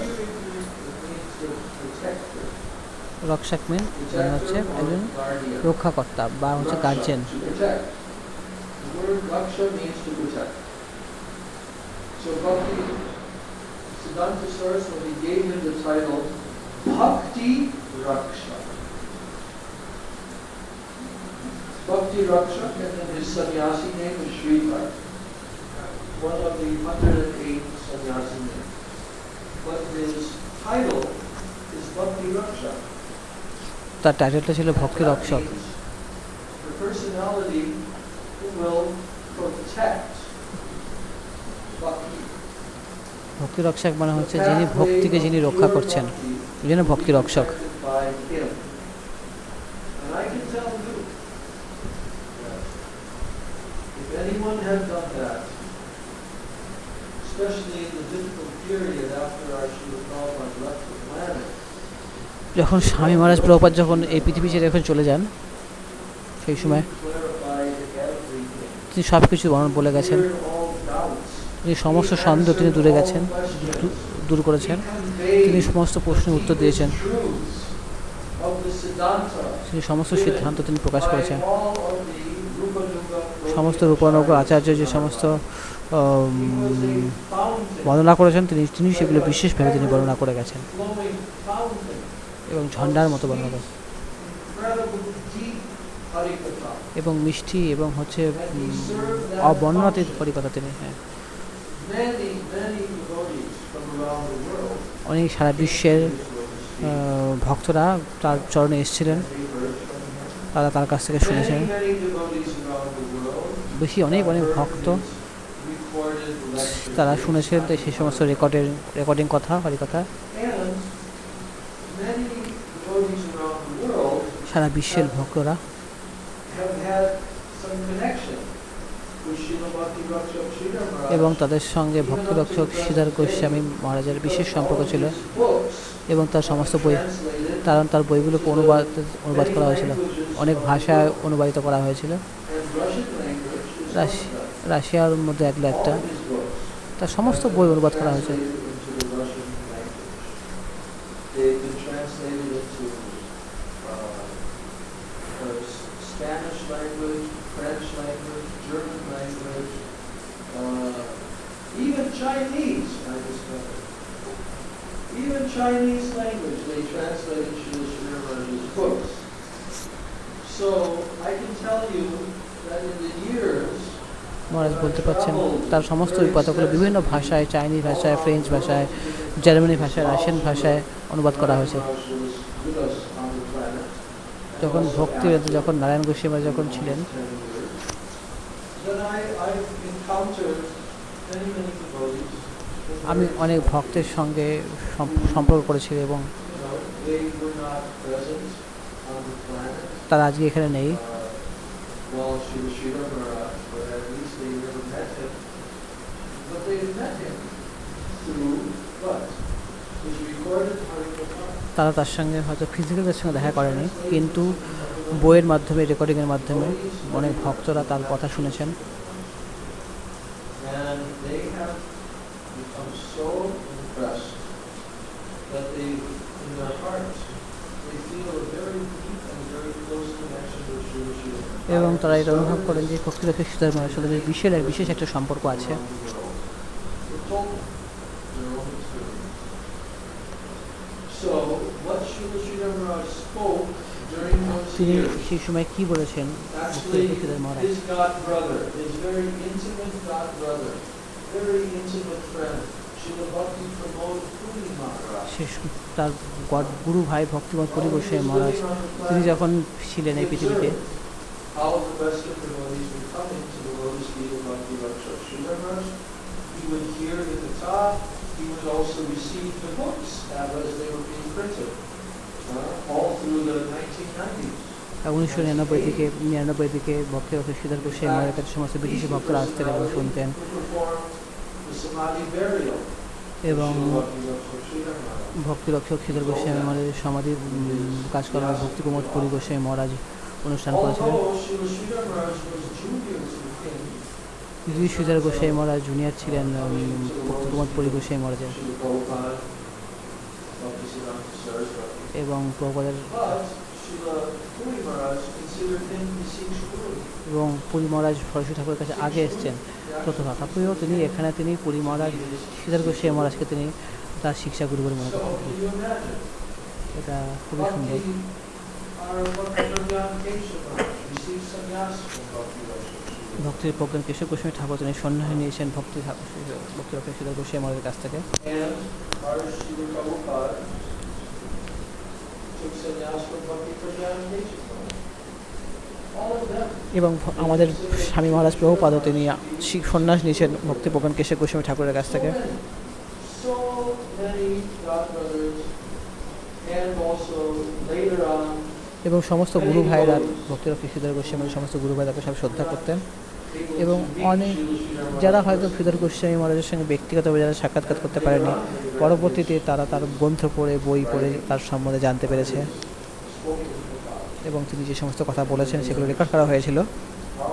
It means the protector. রক্ষক মানে হচ্ছে একজন Guardian. রক্ষাকর্তা বা হচ্ছে Raksha, guardian. to protect. The word Raksha means to protect. So Bhakti Siddhanta Saraswati gave him the title Bhakti Raksha. Bhakti Raksha, and then his sannyasi name is Sridhar, one of the 108 sannyasi names. But his title is Bhakti Raksha. তার টাইটেলটা ছিল ভক্তি That রক্ষক। means the personality who will protect Bhakti. ভক্তি রক্ষক মানে হচ্ছে যিনি ভক্তিকে যিনি রক্ষা করছেন, এই জন্য ভক্তি রক্ষক। By him. And I can tell you, if anyone had done that, especially in the difficult period after our Srila Prabhupada left the planet, যখন স্বামী মহারাজ প্রভুপাদ যখন এই পৃথিবী ছেড়ে এখন চলে যান, সেই সময় clarified everything. তিনি সব কিছু বলে গেছেন। Cleared all doubts. তিনি সমস্ত সন্দেহ তিনি দূরে গেছেন, দূর করেছেন। তিনি সমস্ত প্রশ্নের উত্তর দিয়েছেন। তিনি সমস্ত সিদ্ধান্ত তিনি প্রকাশ করেছেন। সমস্ত রূপানুগ আচার্য যে সমস্ত বর্ণনা করেছেন, তিনি সেগুলো বিশেষভাবে তিনি বর্ণনা করে গেছেন এবং ঝন্ডার মতো বর্ণনা করেছেন এবং মিষ্টি এবং হচ্ছে অবর্ণনাতীত হরিকথা তিনি। হ্যাঁ, অনেক সারা বিশ্বের ভক্তরা তার চরণে এসেছিলেন, তারা তার কাছ থেকে শুনেছেন। অনেক ভক্ত তারা শুনেছেন সেই সমস্ত রেকর্ডিং কথা হরিকথা। সারা বিশ্বের ভক্তরা এবং তাদের সঙ্গে ভক্তি রক্ষক শ্রীধর গোস্বামী মহারাজের বিশেষ সম্পর্ক ছিল এবং তার সমস্ত বই, কারণ তার বইগুলোকে অনুবাদ করা হয়েছিল, অনেক ভাষায় অনুবাদিত করা হয়েছিল। রাশিয়ার মধ্যে একটা তার সমস্ত বই অনুবাদ করা হয়েছে। Spanish language, French language, German language, even Chinese, I discovered. Even Chinese language, they translated Srila Sridhar Maharaj's books. So, I can tell you that in the years মহারাজ বলতে পারছেন তার সমস্ত কথাগুলো বিভিন্ন ভাষায়, চাইনিজ ভাষায়, ফ্রেঞ্চ ভাষায়, জার্মানি ভাষায়, রাশিয়ান ভাষায় অনুবাদ করা হয়েছে। যখন ভক্তিবেদান্ত যখন নারায়ণ গোস্বামী যখন ছিলেন, many, many devotees. আমি অনেক ভক্তের সঙ্গে সম্পর্ক করেছি এবং They were not present on the planet তারা আজকে এখানে নেই, while Srila Maharaj, but at least they never met him. But they met him through what? His recorded Harikatha. তারা তার সঙ্গে হয়তো ফিজিক্যাল তার সঙ্গে দেখা করেনি, কিন্তু বইয়ের মাধ্যমে, রেকর্ডিংয়ের মাধ্যমে অনেক ভক্তরা তার কথা শুনেছেন। And they have become so impressed that they, in their hearts, they feel a very deep and very close connection with Srila Srila. এবং তারা এটা অনুভব করেন যে ভক্তিরক্ষক সীতার মায়ের সাথে বিশেষ একটা সম্পর্ক আছে। So, what Srila Srila Maharaj spoke during those তিনি years, সেই সময় কি বলেছেন actually, ভক্তিরক্ষক সীতার মহারাজ? his god brother, his very intimate god brother, very intimate friend, Srila Bhakti Pramod Puri Maharaj. তার গুরু ভাই ভক্তিমত পুরী গোস্বামী মহারাজ তিনি যখন ছিলেন এই পৃথিবীতে, All the rest of the devotees would come into the lotus feet of Bhakti Raksha Srila Maharaj. He would hear the katha. He would also receive the books as they were being printed, all through the 1990s. 1999 থেকে 99 দিকে ভক্তিরক্ষক সীতার গোস্বামী মহারাজের কাছে সমস্ত বিদেশি ভক্তরা আসতেন এবং শুনতেন, The Samadhi burial এবং of Bhakti Raksha Srila Maharaj. ভক্তিরক্ষক সীতার গোস্বামী মহারাজের সমাধি কাজকর্ম ভক্তি প্রমোদ পুরী গোস্বামী মহারাজ অনুষ্ঠান করেছিলেন। Although Srila Srila Maharaj was junior to the king, যদিও সীতার গোস্বামী মহারাজ জুনিয়র ছিলেন ভক্তি প্রমোদ পুরী গোস্বামী মহারাজের Srila Prabhupada, Bhaktisiddhanta Saraswati. এবং প্রভুপাদের, But Srila Puri Maharaj considered him Vishesh Guru. এবং পুরী মহারাজ সরস্বতী ঠাকুরের কাছে আগে এসছেন তথাপিও তিনি এখানে পুরী মহারাজ সীতার গোস্বামী মহারাজকে তিনি তার শিক্ষা গুরু বলে মনে So করেন। can you imagine? এটা খুবই সুন্দর। Bhakti, our Bhakti Pragyan Kesava received sannyas from Bhakti Raksha. ভক্তির প্রজ্ঞান কেশব গোস্বামী ঠাকুর তিনি সন্ন্যাস নিয়েছেন ভক্তিরক্ষক সীতার গোস্বামী মহারাজের কাছ থেকে, And our Srila Prabhupada took sannyas from Bhakti Pragyan Kesava. All of them. এবং আমাদের স্বামী মহারাজ প্রভুপাদও তিনি সন্ন্যাস নিয়েছেন ভক্তি প্রজ্ঞান কেশব গোস্বামী ঠাকুরের কাছ থেকে। So many godbrothers, and also later on, এবং সমস্ত গুরু ভাইরা ভক্তিরক্ষক সীতার গোস্বামীর সমস্ত গুরু ভাই তাকে সব শ্রদ্ধা করতেন, এবং অনেক যারা হয়তো সীতার গোস্বামী মহারাজের সঙ্গে ব্যক্তিগতভাবে যারা সাক্ষাৎকার করতে পারেনি, পরবর্তীতে তারা তার গ্রন্থ পড়ে বই পড়ে তার সম্বন্ধে জানতে পেরেছে, এবং তিনি যে সমস্ত কথা বলেছেন সেগুলো রেকর্ড করা হয়েছিল,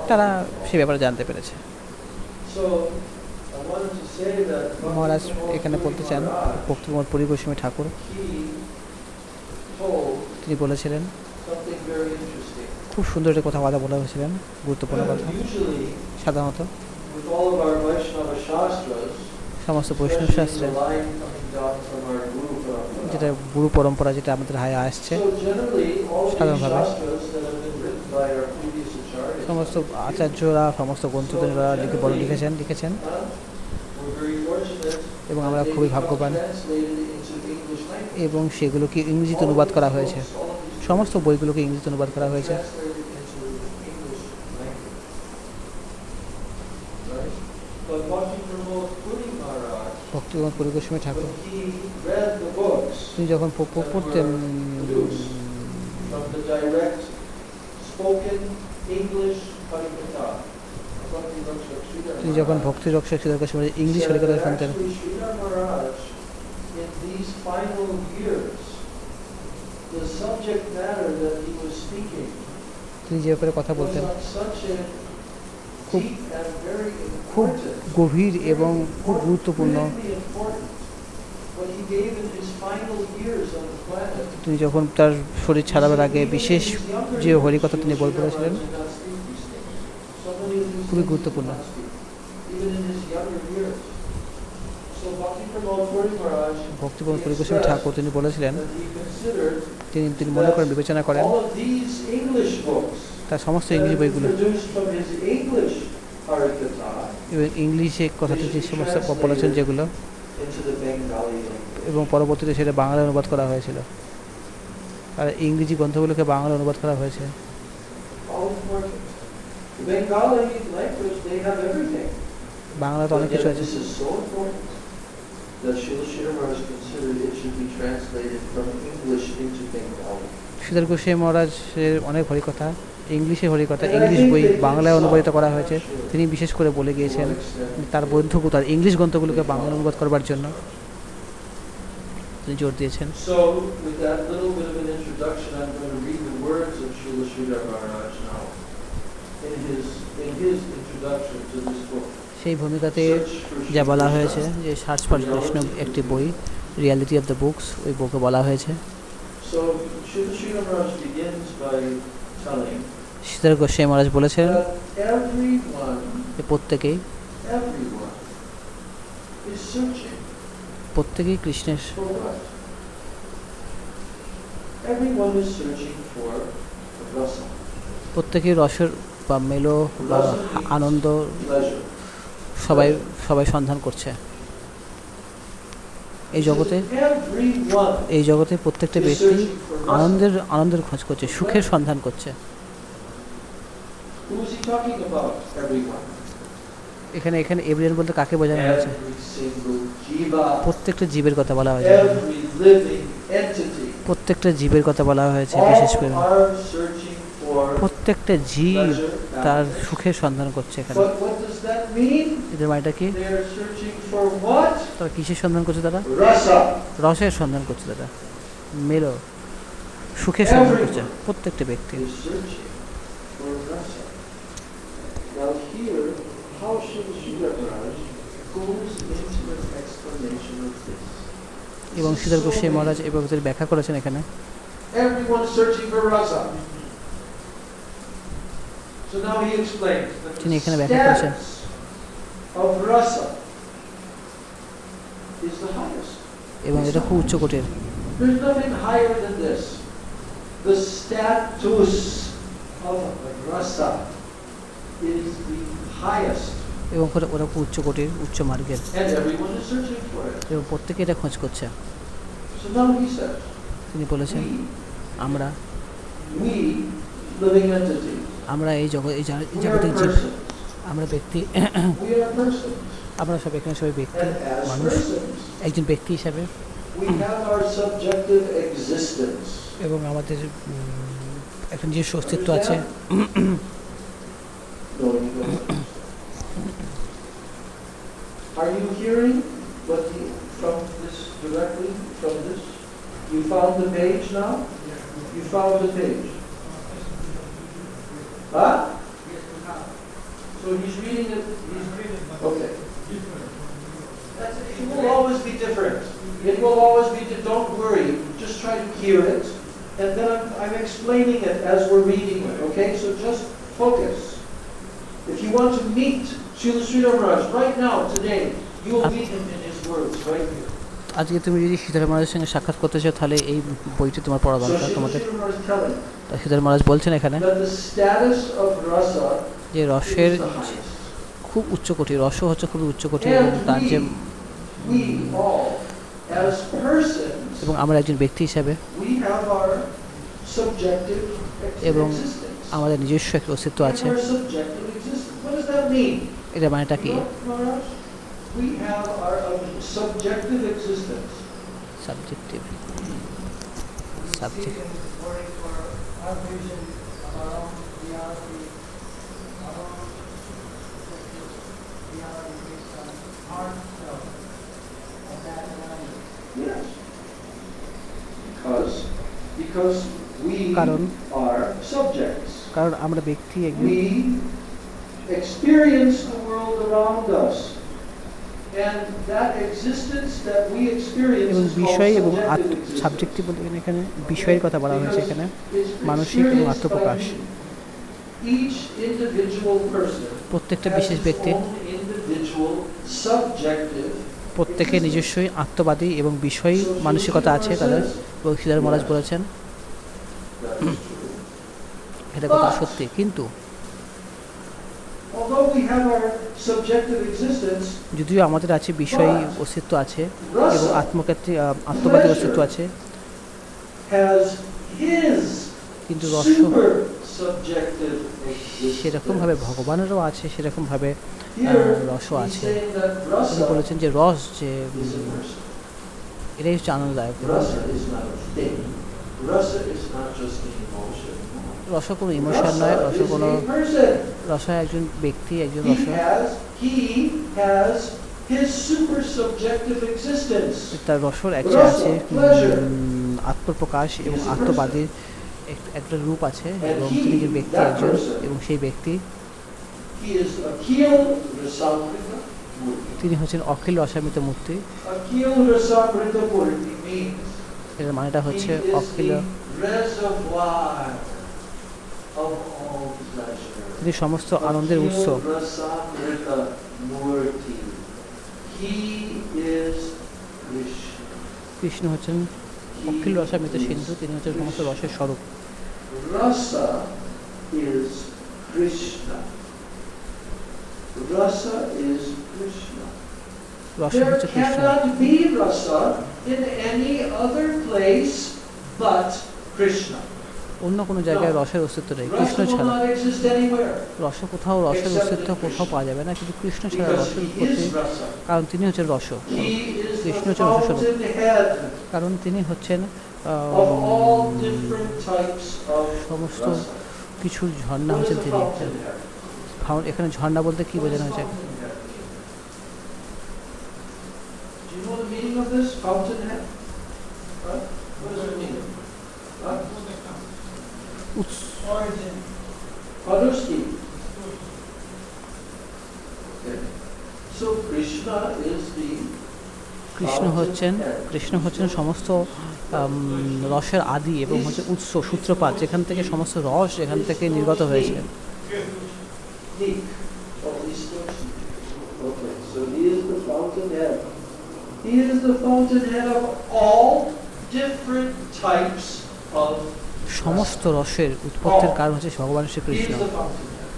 তারা সে ব্যাপারে জানতে পেরেছে। So I wanted to say that মহারাজ এখানে বলতে চান ভক্তি প্রমোদ পুরী গোস্বামী ঠাকুর he told তিনি বলেছিলেন, something very interesting. খুব সুন্দর একটা কথা বলা হয়েছিলেন, গুরুত্বপূর্ণ কথা। Usually, সাধারণত with all of our Vaishnava Shastras, সমস্ত বৈষ্ণব especially শাস্ত্রে the line coming down from our Guru Parampara. যেটা গুরু পরম্পরা যেটা আমাদের হায় আসছে, So generally, all of these সাধারণভাবে Shastras that have been written by our previous acharyas সমস্ত আচার্যরা সমস্ত গ্রন্থরা লিখেছেন were very fortunate এবং আমরা that they খুবই become ভাগ্যবান, translated into English language. এবং সেগুলোকে ইংরেজিতে অনুবাদ করা হয়েছে, সমস্ত বইগুলোকে ইংরেজিতে অনুবাদ করা হয়েছে। Translated into English language. Right? But Bhakti Pramod Puri Maharaj, ভক্তি Pramod Puri Goswami Thakur when he read the books তিনি যখন পড়তেন from the direct spoken English Harikatha, Bhakti Raksha Sridhar তিনি যখন Maharaj, ভক্তি রক্ষক সীতার গোস্বামী ইংলিশ said হরিকথা that শুনতেন, actually Sridhar Maharaj, in these final years, the subject matter that he was speaking তিনি যে ব্যাপারে কথা was বলতেন on such a খুব deep and very খুব important, গভীর এবং খুব গুরুত্বপূর্ণ। really important. What he gave in his final years on the planet. তিনি যখন তার শরীর ছাড়াবার আগে বিশেষ যে হরিকথা তিনি বলেছিলেন খুবই গুরুত্বপূর্ণ। ভক্তি প্রমোদ পুরী গোস্বামী ঠাকুর তিনি বলেছিলেন, তিনি মনে করেন, বিবেচনা করেন তার সমস্ত ইংরেজি বইগুলো এবং ইংলিশে কথাটি যে সমস্ত বলেছেন যেগুলো, এবং পরবর্তীতে সেটা বাংলায় অনুবাদ করা হয়েছিল, আর ইংরেজি গ্রন্থগুলোকে বাংলায় অনুবাদ করা হয়েছে। Bengali language, they have everything. বাংলাতে অনেক But কিছু yet আছে this is so important that Srila Sridhar Maharaj considered it should be translated from English into Bengali. Sridhar Goswami মহারাজের অনেক হরিকথা ইংলিশে হরিকথা ইংলিশ বই বাংলায় অনুবাদিত করা হয়েছে। তিনি বিশেষ করে বলে গিয়েছেন তার গ্রন্থগুলো তার ইংলিশ গ্রন্থগুলোকে বাংলা অনুবাদ করবার জন্য তিনি জোর দিয়েছেন। So, with that little bit of an introduction, I'm going to read the words of Srila Sridhar Maharaj now in his introduction to this book. সেই ভূমিকাতে Search for যা বলা Sri হয়েছে Krishna. যে সার্চ ফর কৃষ্ণ একটি বই, reality of the books, ওই বইকে বলা হয়েছে। So, Srila Sridhar Maharaj begins by telling Sridhar Goswami মহারাজ বলেছেন that everyone যে প্রত্যেকেই is searching প্রত্যেকেই কৃষ্ণের for what? Everyone is searching for rasa, প্রত্যেকেই রসের বা মেলো বা আনন্দ pleasure. সবাই সবাই সন্ধান করছে এই জগতে। Everyone এই জগতে প্রত্যেকটা is ব্যক্তি searching for rasa. আনন্দের খোঁজ করছে, সুখের সন্ধান করছে। Who is he talking about? Everyone. এখানে এভরিওয়ান বলতে কাকে বোঝানো হয়েছে? Every single jiva, প্রত্যেকটা জীবের কথা বলা হয়েছে। every living entity. প্রত্যেকটা জীবের কথা বলা হয়েছে বিশেষ করে। All are searching for প্রত্যেকটা জীব pleasure. তার সুখের সন্ধান করছে এখানে। But what does that mean? এদের মানেটা কি? They are searching for what? তারা কিসের সন্ধান করছে? তারা Rasa. রসের সন্ধান করছে, তারা মেলো সুখের সন্ধান করছে প্রত্যেকটা ব্যক্তি। Is searching for rasa. Now here, how should Sridhar Maharaj goes into an explanation of this? এবং শ্রীধর গোস্বামী মহারাজ এই ব্যাপারে ব্যাখ্যা করেছেন এখানে। Everyone searching for rasa. So now he explains that তিনি the এখানে ব্যাখ্যা করেছেন status of rasa is the highest. এবং এটা খুব উচ্চ কোটির। There's nothing higher than this. The status of rasa is the highest, এবং ওরা খুব উচ্চ কোটির, উচ্চ মার্গের, and everyone is searching for it. এবং প্রত্যেকে এটা খোঁজ করছে। So now he says, তিনি বলেছেন আমরা we living entities, আমরা এই we are জাগতিক জীব, persons. আমরা ব্যক্তি, We are persons. আমরা সব এখানে সবাই ব্যক্তি And as মানুষ। persons, একজন ব্যক্তি হিসাবে we have our subjective existence. এবং আমাদের একটা নিজস্ব অস্তিত্ব আছে। No, you don't. Are you hearing what from this directly from this? You found the page now? You found the page. Huh? So he's reading it. Okay. It will always be different. It will always be. Don't worry. Just try to hear it, and then I'm explaining it as we're reading it. Okay. So just focus. If you want to meet Srila Sridhar Maharaj right now, today, you will meet him in his words right here. আজকে তুমি যদি শ্রীধর মহারাজের সঙ্গে সাক্ষাৎ করতে চাও তাহলে এই বইটি তোমার পড়া So দরকার Srila তোমাদের। Sridhar Maharaj is telling Sridhar মহারাজ বলছেন এখানে that the status of rasa যে রসের is the highest. খুব উচ্চ কোটি, রসও হচ্ছে খুবই উচ্চ কোটি, এবং তার যে We all, as persons, এবং আমরা একজন ব্যক্তি হিসাবে we have our subjective এবং existence. আমাদের নিজস্ব একটা অস্তিত্ব We have আছে। our subjective existence. What does that mean? এটা মানেটা কি? Maharaj? We have our subjective existence. Subjective Yes. Because we কারণ are subjects. কারণ আমরা ব্যক্তি, একজন We experience the world around us. And that existence that we experience এবং is called বিষয় এবং subjective existence. সাবজেক্টিভ বলতে এখানে বিষয়ের কথা বলা হয়েছে এখানে, Because it's মানসিক এবং experienced আত্মপ্রকাশ। by each individual person প্রত্যেকটা has বিশেষ his ব্যক্তি own individual subjective প্রত্যেকের নিজস্বই আত্মবাদী এবং বিষয় মানসিকতা আছে তাদের। এবং শ্রীধর মহারাজ বলেছেন এটা কথা সত্যি, কিন্তু although we have our subjective existence, যদিও আমাদের আছে বিষয় অস্তিত্ব আছে এবং আত্মবাদী অস্তিত্ব আছে, has his কিন্তু রস super subjective সেরকমভাবে existence. ভগবানেরও আছে, সেরকমভাবে Here, রসও he's আছে। saying that তিনি rasa বলেছেন যে রস যে is a person. এটাই হচ্ছে আনন্দদায়ক। Rasa is not a thing. Rasa is not just an emotion. রস কোনো ইমোশন নয়, Rasa রস is কোনো a person. রস একজন ব্যক্তি, একজন He রস। has his super subjective existence. তার রসর একটা আছে আত্মপ্রকাশ এবং আত্মবাদীর একটা রূপ আছে, এবং তিনি যে ব্যক্তি একজন, এবং সেই ব্যক্তি He is Akhil Rasamrita Murti. তিনি হচ্ছেন অখিল রসামিত মূর্তি। Akhil Rasamrita Murti means এর মানেটা he হচ্ছে is Akhil, the reservoir of all pleasure. তিনি সমস্ত আনন্দের উৎস। Akhil Rasamrita Murti. He is Krishna. Krishna হচ্ছেন অখিল রসামিত সিন্ধু, তিনি হচ্ছেন সমস্ত রসের স্বরূপ। Rasa is Krishna. Rasa is Krishna. রস There হচ্ছে Krishna. cannot be rasa in any other place but Krishna. অন্য কোনো জায়গায় রসের অস্তিত্ব নেই কৃষ্ণ Rasa will ছাড়া। not exist anywhere রস কোথাও, রসের অস্তিত্ব কোথাও পাওয়া যাবে না, কিন্তু কৃষ্ণ ছাড়া because রসের he উৎপত্তি, is rasa. কারণ তিনি হচ্ছেন রস, He is the Krishna হচ্ছেন রসস্বরূপ। fountainhead কারণ তিনি হচ্ছেন of all different types of সমস্ত rasa. কিছুর ঝর্ণা What is হচ্ছেন a তিনি। fountainhead? এখানে ঝর্ণা বলতে কি What is বোঝানো a হয়েছে? fountainhead? Do you know the meaning of this fountainhead? What? What does it mean? What? Paduski. Okay. So Krishna is the Krishna হচ্ছেন সমস্ত রসের আদি এবং হচ্ছে উৎস, সূত্রপাত, যেখান থেকে সমস্ত রস যেখান থেকে নির্গত হয়েছে। Peak of these stories. Okay, so he is the fountainhead. He is the fountainhead of all different types of সমস্ত রসের উৎপত্তির কারণ হচ্ছে ভগবান He Shrikrishna. is the fountainhead.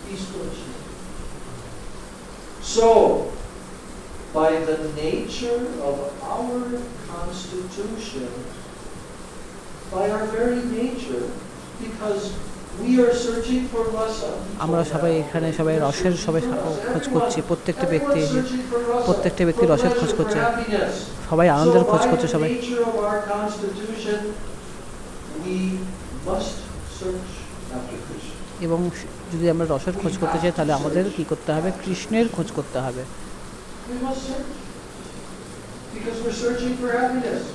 He's Krishna. So, by the nature of our constitution, by our very nature, because we are searching for rasa. আমরা সবাই এখানে সবাই রসের সবাই খোঁজ করছি, প্রত্যেকটা ব্যক্তি রসের খোঁজ করছে, সবাই আনন্দের খোঁজ করছে সবাই। এবং যদি আমরা রসের খোঁজ করতে চাই তাহলে আমাদের কি করতে হবে? কৃষ্ণের খোঁজ করতে হবে,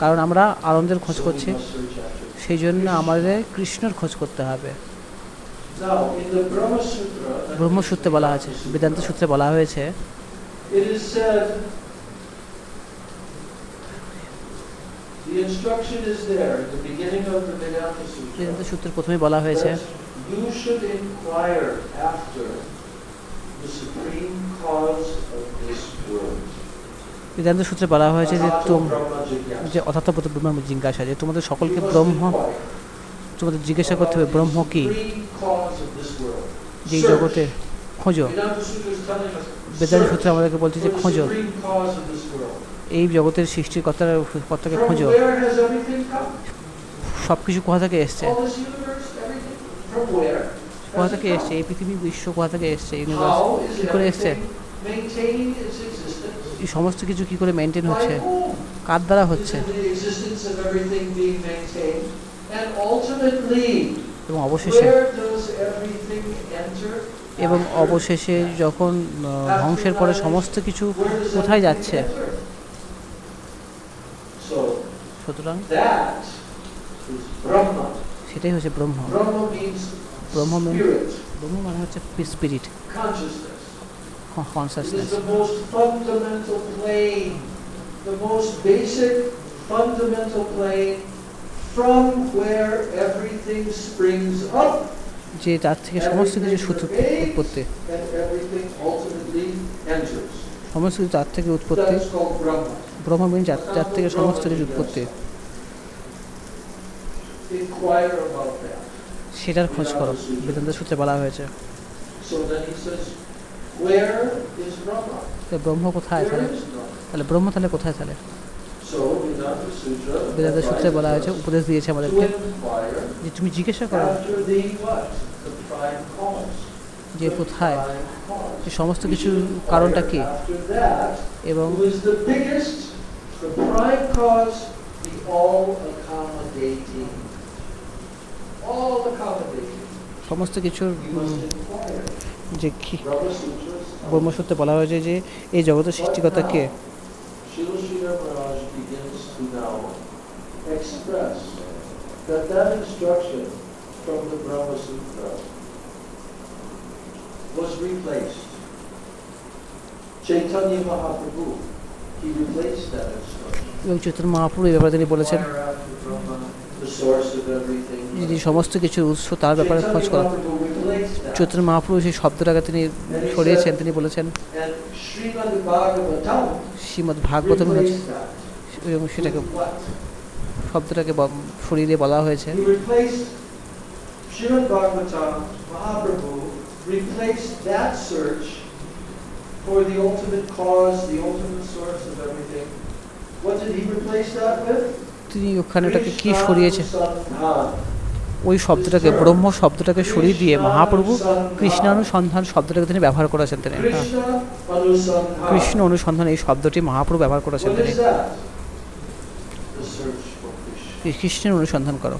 কারণ আমরা আনন্দের খোঁজ করছি, সেই জন্য আমাদের কৃষ্ণের খোঁজ করতে হবে। ব্রহ্মসূত্রে বলা আছে, বেদান্ত সূত্রে বলা হয়েছে, বেদান্ত সূত্রের প্রথমে বলা হয়েছে You should inquire after the supreme cause of this world. Vedanta সূত্রে বলা হয়েছে যে অথার্থ ব্রহ্ম জিজ্ঞাসা, যে তোমাদের সকলকে ব্রহ্ম, তোমাদের জিজ্ঞাসা করতে হবে ব্রহ্ম কি, যে জগতে খোঁজো। বেদান্ত সূত্রে আমাদেরকে বলছে যে খোঁজো, এই জগতের সৃষ্টিকর্তাকে খোঁজো। সবকিছু কোথা থেকে এসছে? কোথা থেকে এসছে? এই পৃথিবী, বিশ্ব কোথা থেকে এসছে? ইউনিভার্স কি করে এসছে? এই সমস্ত কিছু কি করে মেনটেন হচ্ছে? কার দ্বারা হচ্ছে? এবং অবশেষে যখন ধ্বংসের পরে সমস্ত কিছু কোথায় যাচ্ছে? সুতরাং সেটাই হচ্ছে ব্রহ্ম। ব্রহ্ম মানে হচ্ছে spirit, consciousness. The most fundamental plane, the most basic fundamental plane from where everything springs up. যে তার থেকে সমস্ত কিছু উৎপত্তি, and everything ultimately enters. সমস্ত কিছু তার থেকে উৎপত্তি। That is called Brahma. ব্রহ্ম মানে যার থেকে সমস্ত কিছু উৎপত্তি। Inquire about that. সেটার খোঁজ করো, বেদান্ত সূত্রে বলা হয়েছে। So then he says, where is Brahma? ব্রহ্ম কোথায়? তাহলে ব্রহ্ম তাহলে কোথায়? তাহলে So Vedanta Sutra বেদান্ত সূত্রে বলা হয়েছে, উপদেশ দিয়েছে to আমাদেরকে inquire যে তুমি জিজ্ঞাসা করো after the what? The prime cause. যে কোথায়, Prime cause. যে সমস্ত We কিছুর should inquire কারণটা কি, after that, এবং who is the biggest, the prime cause, the all-accommodating. All-accommodating. সমস্ত কিছুর You must inquire. যে কি Brahma Sutras. ব্রহ্মসূত্রে বলা হয়েছে যে এই জগতের সৃষ্টিকর্তা কে। Srila Sridhar Maharaj begins to now express that instruction from the Brahma Sutra was replaced. Chaitanya Mahaprabhu, he replaced that instruction. এবং চৈতন্য মহাপ্রভু এই ব্যাপারে তিনি বলেছেন Inquire after Brahma, the source of everything. যিনি সমস্ত কিছুর উৎস তার ব্যাপারে খোঁজ Chaitanya করা। Mahaprabhu replaced that. Chaitanya Mahaprabhu সেই শব্দটাকে তিনি সরিয়েছেন, তিনি বলেছেন And Srimad Bhagavatam Shrimad Bhagavatam replaced that. এবং সেটাকে With what? শব্দটাকে সরিয়ে দিয়ে বলা হয়েছে He replaced Srimad Bhagavatam, Mahaprabhu replaced that search for the ultimate cause, the ultimate source of everything. What did he replace that with? তিনি ওখানে ওটাকে কি সরিয়েছে, Krishnanusandhan. ওই শব্দটাকে ব্রহ্ম শব্দটাকে সরিয়ে দিয়ে মহাপ্রভু কৃষ্ণানুসন্ধান শব্দটাকে তিনি ব্যবহার করেছেন। তিনি Krishna Anusandhan. কৃষ্ণ অনুসন্ধান এই শব্দটি মহাপ্রভু ব্যবহার করেছেন। What তিনি is that? The search for Krishna. কৃষ্ণের অনুসন্ধান করো,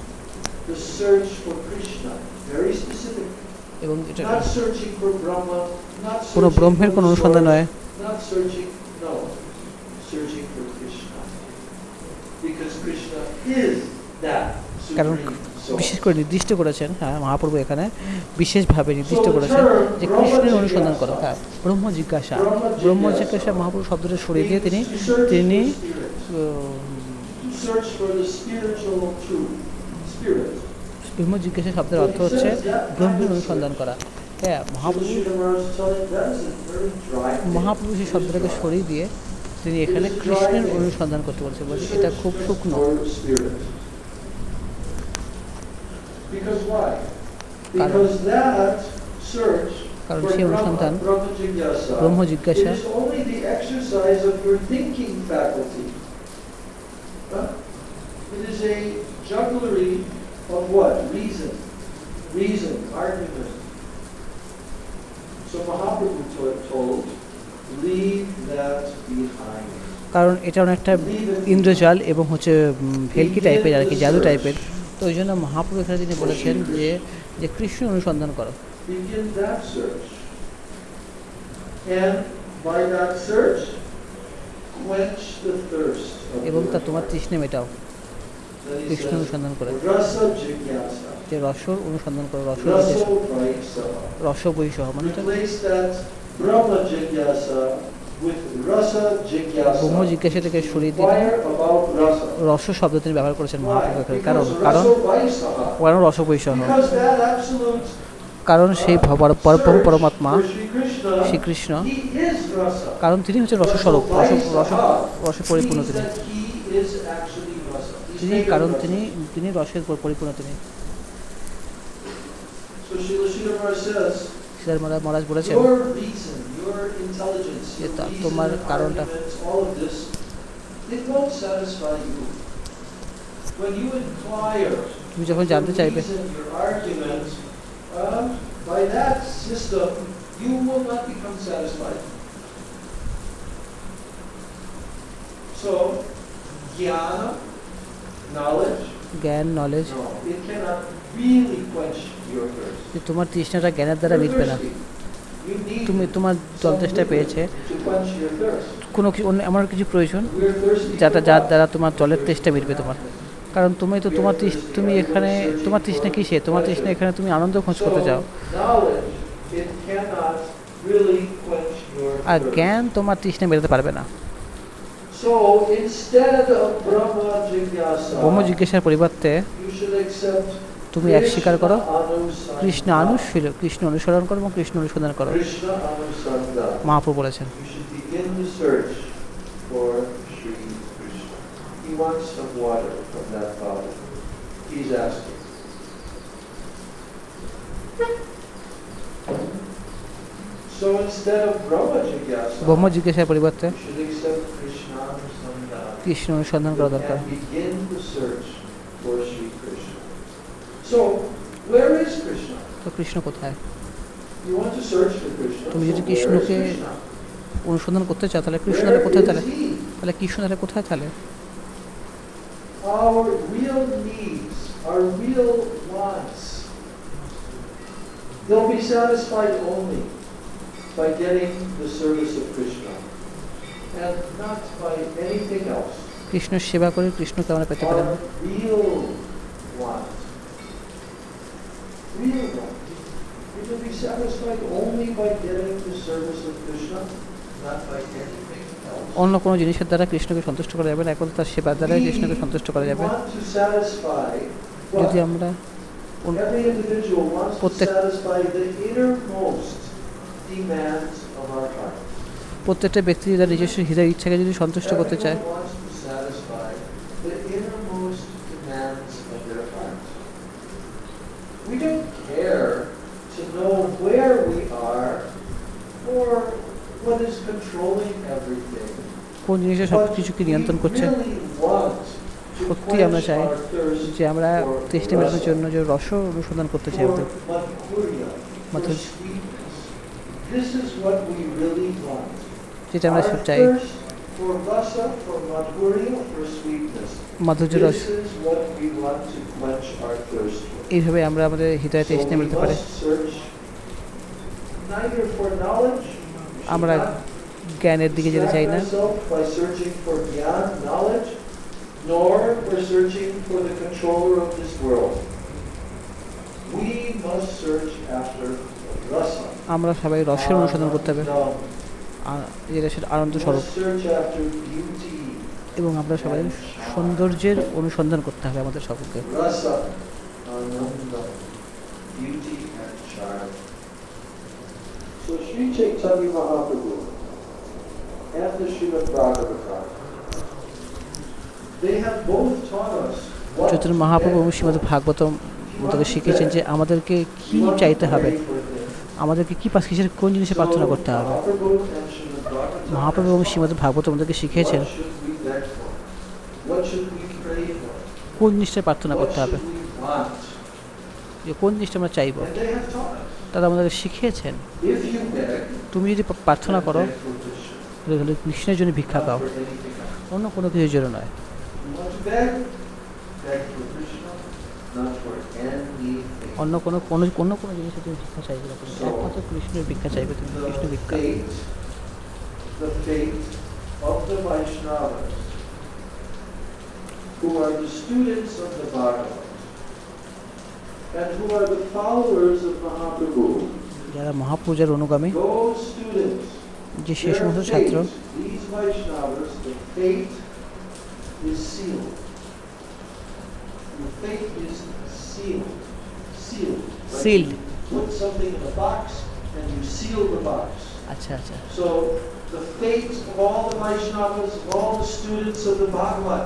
The search for Krishna. Very specific. এবং এটা Not searching for Brahma, not কোনো searching ব্রহ্মের for কোনো the অনুসন্ধান source, নয়, not searching, no, searching for Krishna. Because Krishna is that কারণ supreme বিশেষ source. করে নির্দিষ্ট করেছেন, হ্যাঁ মহাপ্রভু এখানে বিশেষভাবে নির্দিষ্ট করেছেন যে কৃষ্ণের অনুসন্ধান করো। হ্যাঁ ব্রহ্ম জিজ্ঞাসা, ব্রহ্ম জিজ্ঞাসা মহাপ্রভু শব্দটা সরিয়ে দিয়ে তিনি To search for তিনি the spirit. To search for the spiritual truth. Spirit. ব্রহ্ম জিজ্ঞাসা শব্দের অর্থ হচ্ছে ব্রহ্মের অনুসন্ধান করা। হ্যাঁ Mahaprabhu Srila Maharaj is telling that is a very dry thing. Mahaprabhu সেই শব্দটাকে সরিয়ে দিয়ে তিনি এখানে কৃষ্ণের অনুসন্ধান করতে বলছে, বলছে এটা খুব শুকনো। For spirit. Because why? কারণ Because that search কারণ for সেই অনুসন্ধান Brahma Jigyasa ব্রহ্ম জিজ্ঞাসা is only the exercise of your thinking faculty. It is a jugglery of what? Reason, argument. So Mahaprabhu told, leave that behind. কারণ এটা অনেকটা ইন্দ্রজাল এবং হচ্ছে ভেলকি টাইপের আর কি, জাদু টাইপের। তো ওই জন্য মহাপ্রভু এখানে তিনি বলেছেন যে যে কৃষ্ণ অনুসন্ধান করো, Begin that search. And by that search, quench the thirst of এবং তা your তোমার heart. Trishna মেটাও Then he Krishna says, অনুসন্ধান করে। Rasa Jigyasa. যে রসর অনুসন্ধান করো, রস Rasa Vaisa. রস বৈষহ মানে হচ্ছে Replace that Brahma Jigyasa with Rasa Jigyasa. ব্রহ্ম জিজ্ঞাসা থেকে সরিয়ে দিয়ে Inquire about Rasa. রস শব্দ তিনি ব্যবহার করেছেন Why? মহাপ্রভু এখানে। কারণ Because কারণ Rasa Vaisa. কারণ রস বৈষহ, Because that absolute কারণ সেই পরম পরমাত্মা for Shri Krishna, Shrikrishna, he is Rasa. কারণ তিনি হচ্ছে রসস্বরূপ, রসে পরিপূর্ণ তিনি। Means that he is actually Rasa. He's তিনি made of কারণ rasa. তিনি রসের পরিপূর্ণ তিনি। So Srila Sridhar Maharaj says, Siddharth মহারাজ বলেছেন your reason, your intelligence, যে your reason, তোমার কারণটা arguments, all of this, it won't satisfy you. When you inquire, তুমি যখন জানতে your চাইবে reason, your argument, by that system, you will not become satisfied. So, jnana, knowledge, জ্ঞান knowledge, no, it cannot really quench your thirst. যে তোমার তৃষ্ণাটা জ্ঞানের দ্বারা You're মিটবে না। thirsty. You need তুমি তোমার জল some তেষ্টা liquid পেয়েছে, to quench your thirst. কোনো কিছু অন্য এমন কিছু প্রয়োজন We're thirsty যার for যার what? দ্বারা তোমার জলের তেষ্টা মিটবে তোমার। কারণ তুমি তো তোমার তুমি এখানে তোমার তৃষ্ণা কিসে, তোমার তৃষ্ণা এখানে তুমি আনন্দ খোঁজ করতে চাও, Knowledge, it cannot really quench your R thirst. জ্ঞান তোমার তৃষ্ণা মেটাতে পারবে না। So instead of Brahma Brahma Jigyasa, জিজ্ঞাসার পরিবর্তে you should accept তুমি এক স্বীকার করো, Anusandha. কৃষ্ণ কৃষ্ণ অনুসরণ করো এবং কৃষ্ণ অনুসন্ধান করো। Krishna Anusandha. মহাপ্রভু বলেছেন You should begin the search for Shri Krishna. He wants some water from that fountain. He's asking. So instead of Brahma Jigyasa, ব্রহ্ম জিজ্ঞাসার পরিবর্তে you should accept Krishna Anusandhana. Krishna অনুসন্ধান করা দরকার। and begin the search for Sri Krishna. So, where is Krishna? তো কৃষ্ণ কোথায়? You want to search for Krishna. তুমি যদি So where is কৃষ্ণকে Krishna? অনুসন্ধান করতে চাও তাহলে কৃষ্ণ Where কোথায় is তাহলে? he? তাহলে কৃষ্ণ তাহলে কোথায় তাহলে? Our real needs, our real wants, they'll be satisfied only by getting the service of Krishna and not by anything else. কৃষ্ণের সেবা করে কৃষ্ণকে আমরা পেতে পারি Our না। real want, it will be satisfied only by getting the service of Krishna, not by anything else. অন্য কোনো জিনিসের দ্বারা কৃষ্ণকে সন্তুষ্ট করা যাবে না, এখন তার সেবার দ্বারাই কৃষ্ণকে সন্তুষ্ট করা We যাবে। want to satisfy যদি what? আমরা Every individual wants to প্রত্যেক- satisfy the innermost demands of our heart. প্রত্যেকটা ব্যক্তি তার নিজস্ব হৃদয় ইচ্ছাকে যদি সন্তুষ্ট করতে চায়, Everyone wants to satisfy the innermost demands of their heart. We don't care to know where we are or what is controlling everything. কোন জিনিসে সব কিছুকে নিয়ন্ত্রণ করছে। সত্যি আমরা চাই যে আমরা তৃষ্ণা মেটানোর জন্য যে রস অনুসন্ধান করতে চাই আমাদের মাধুর্য, যেটা আমরা সব চাই, মাধুর্য রস। এইভাবে আমরা আমাদের হৃদয়ে তৃষ্ণা মেটাতে পারি। আমরা জ্ঞানের দিকে যেতে চাই না, nor for searching for the controller of this world. We must search after rasa. আমরা সবাই রসের অনুসন্ধান করতে হবে, যেটা সেটা আনন্দ We স্বরূপ, must search after beauty, এবং আমরা সবাই সৌন্দর্যের অনুসন্ধান করতে হবে আমাদের সকলকে। rasa, ananda, beauty and charm. So Sri Chaitanya Mahaprabhu and the Srimad Bhagavatam, they have both taught us what Chaitanya Mahaprabhu এবং শ্রীমদ্ ভাগবতম আমাদেরকে শিখিয়েছেন যে আমাদেরকে কি চাইতে হবে, আমাদেরকে কি কিসের কোন জিনিসে প্রার্থনা করতে হবে। মহাপ্রভু এবং শ্রীমদ্ ভাগবত আমাদেরকে শিখিয়েছেন কোন জিনিসটা প্রার্থনা করতে হবে, যে কোন জিনিসটা আমরা চাইব, তারা আমাদেরকে শিখিয়েছেন। তুমি যদি প্রার্থনা করো তাহলে কৃষ্ণের জন্য ভিক্ষা পাও, অন্য কোনো কিছুর জন্য নয়। অন্য কোনো জিনিসের তুমি ভিক্ষা চাইবে না, তুমি একমাত্র কৃষ্ণের ভিক্ষা চাইবে, তুমি কৃষ্ণ ভিক্ষা। The fate of the Vaishnavas, who are the students of the Bhagavad and who are the followers of Mahaprabhu, যারা মহাপূজার অনুগামী, those students, যে সেই their সমস্ত ছাত্র, fate, these Vaishnavas, the fate is sealed. The fate is sealed. Sealed. Like Sealed. you put something in a box and you seal the box. আচ্ছা আচ্ছা, So the fate of all the Vaishnavas, of all the students of the Bhagavad,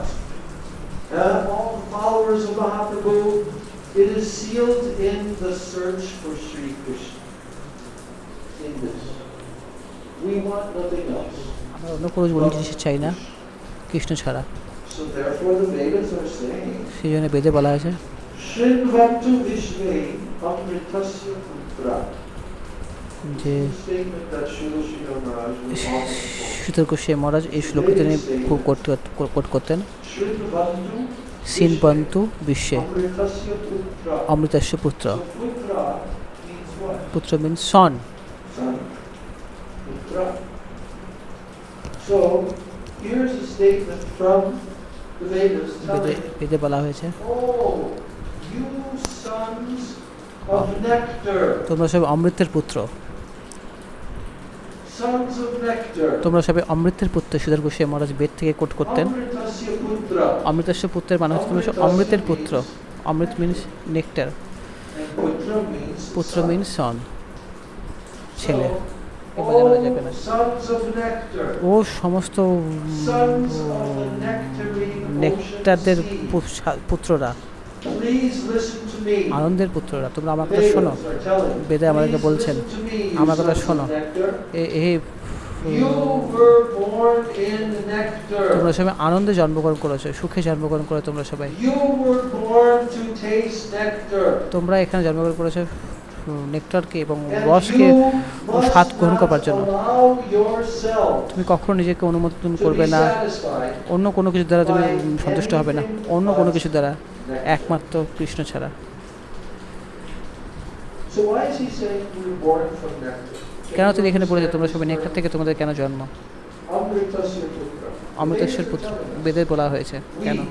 all the followers of Mahaprabhu, it is sealed in the search for Sri Krishna. In this. We want nothing else. আমরা অন্য কোনো জিনিস চাই না কৃষ্ণ ছাড়া। So therefore the Vedas are saying, সেই জন্য বেদে বলা হয়েছে Shrinvantu Vishve Amritasya Putra. যে Statement that Srila Sridhar Maharaj was often quoted. সুতর Goswami মহারাজ এই শ্লোকটি তিনি খুব কোট করতেন। Shrinvantu সিনবন্তু বিশ্বে Amritasya Putra. অমৃতস্য পুত্র। So Putra means what? পুত্র মিন সন। Son. Putra. So here's a statement from the Vedas telling, বেদে বলা হয়েছে oh, you sons of nectar, তোমরা সবাই অমৃতের পুত্র, sons of nectar, তোমরা সবাই অমৃতের পুত্র। সুধর গোস্বামী মহারাজ বেদ থেকে কোট করতেন Amritasya Putra. অমৃতস্য পুত্রের মানে হচ্ছে তোমরা সব অমৃতের পুত্র। অমৃত means nectar, And Putra means পুত্র son. মিনস সন, ছেলে। So, এ বোঝানো যাবে না। sons of nectar, ও সমস্ত sons of the nectarine নেকটারদের ocean sea. পুত্ররা, Please listen to me. আনন্দের পুত্ররা, তোমরা আমার কথা Vedas শোনো। are telling, বেদে আমাদেরকে please বলছেন, listen to me, you আমার কথা sons of শোনো। nectar. এই You were born in nectar. তোমরা সবাই আনন্দে জন্মগ্রহণ করেছো, সুখে জন্মগ্রহণ করে তোমরা সবাই। You were born to taste nectar. তোমরা এখানে জন্মগ্রহণ করেছো নেকটারকে এবং And রসকে you স্বাদ must গ্রহণ not করার জন্য। allow yourself তুমি কখনো নিজেকে অনুমোদন to করবে be না satisfied অন্য কোনো কিছু দ্বারা, তুমি by সন্তুষ্ট হবে না anything অন্য কোনো but কিছু দ্বারা, nectar. একমাত্র কৃষ্ণ ছাড়া। So why is he saying we were born from nectar? কেন তিনি এখানে বলেছে তোমরা সবাই নেকটার থেকে তোমাদের কেন জন্ম? Amritasya putra. অমৃতেশ্বর পুত্র বেদে বলা হয়েছে কেন? We,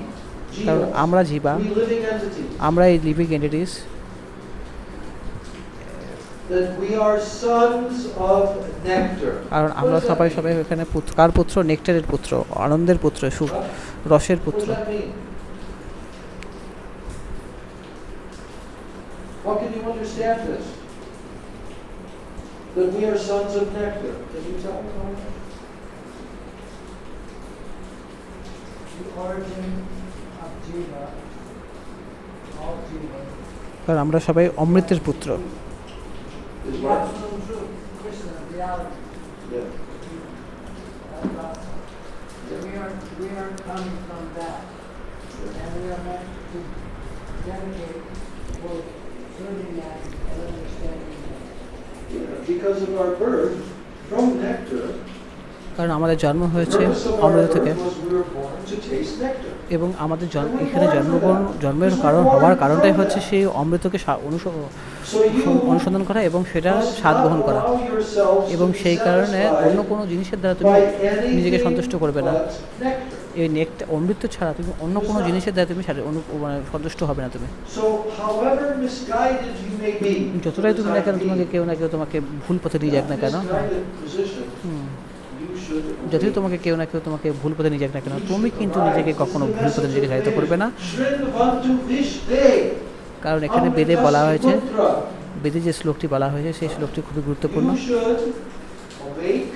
কারণ jiva, আমরা জীবা, we living entities, আমরা এই living entities, that we are sons of nectar. কারণ What আমরা does that সবাই mean? সবাই এখানে পুত্র, কার পুত্র? নেকটারের পুত্র, আনন্দের পুত্র, সুখ রসের What পুত্র। does that mean? How can you understand this? That we are sons of nectar. Can you tell me how? The origin of Jiva, all Jiva, কারণ আমরা সবাই অমৃতের পুত্র। Is what? absolute truth, Krishna, reality. Yeah. We are coming from that, and we are meant to dedicate for serving that and understanding that. Yeah. Because of our birth from nectar, কারণ আমাদের জন্ম the হয়েছে purpose of our অমৃত থেকে birth was we were born to taste nectar. এবং আমাদের এখানে জন্মের কারণ হওয়ার কারণটাই হচ্ছে সেই অমৃতকে So you অনুসন্ধান করা এবং সেটা must স্বাদ not গ্রহণ করা। allow yourselves এবং to be সেই কারণে satisfied অন্য কোনো জিনিসের দ্বারা তুমি by নিজেকে anything সন্তুষ্ট করবে না। but nectar. এই অমৃত ছাড়া তুমি অন্য কোনো জিনিসের দ্বারা তুমি মানে সন্তুষ্ট হবে না তুমি। So however misguided you may be, যতটাই তুমি না কেন, তোমাকে কেউ না কেউ তোমাকে ভুল পথে নিয়ে যাক না কেন, misguided position, hmm, you should যতই তোমাকে কেউ না কেউ তোমাকে ভুল পথে নিয়ে যাক না কেন, তুমি কিন্তু নিজেকে কখনো ভুল পথে নিজেকে চালিত করবে না। Shrinvantu Vishve, কারণ এখানে বেদে বলা হয়েছে, Amritasya বেদে যে শ্লোকটি বলা হয়েছে সেই শ্লোকটি খুবই putra. গুরুত্বপূর্ণ। You should awake,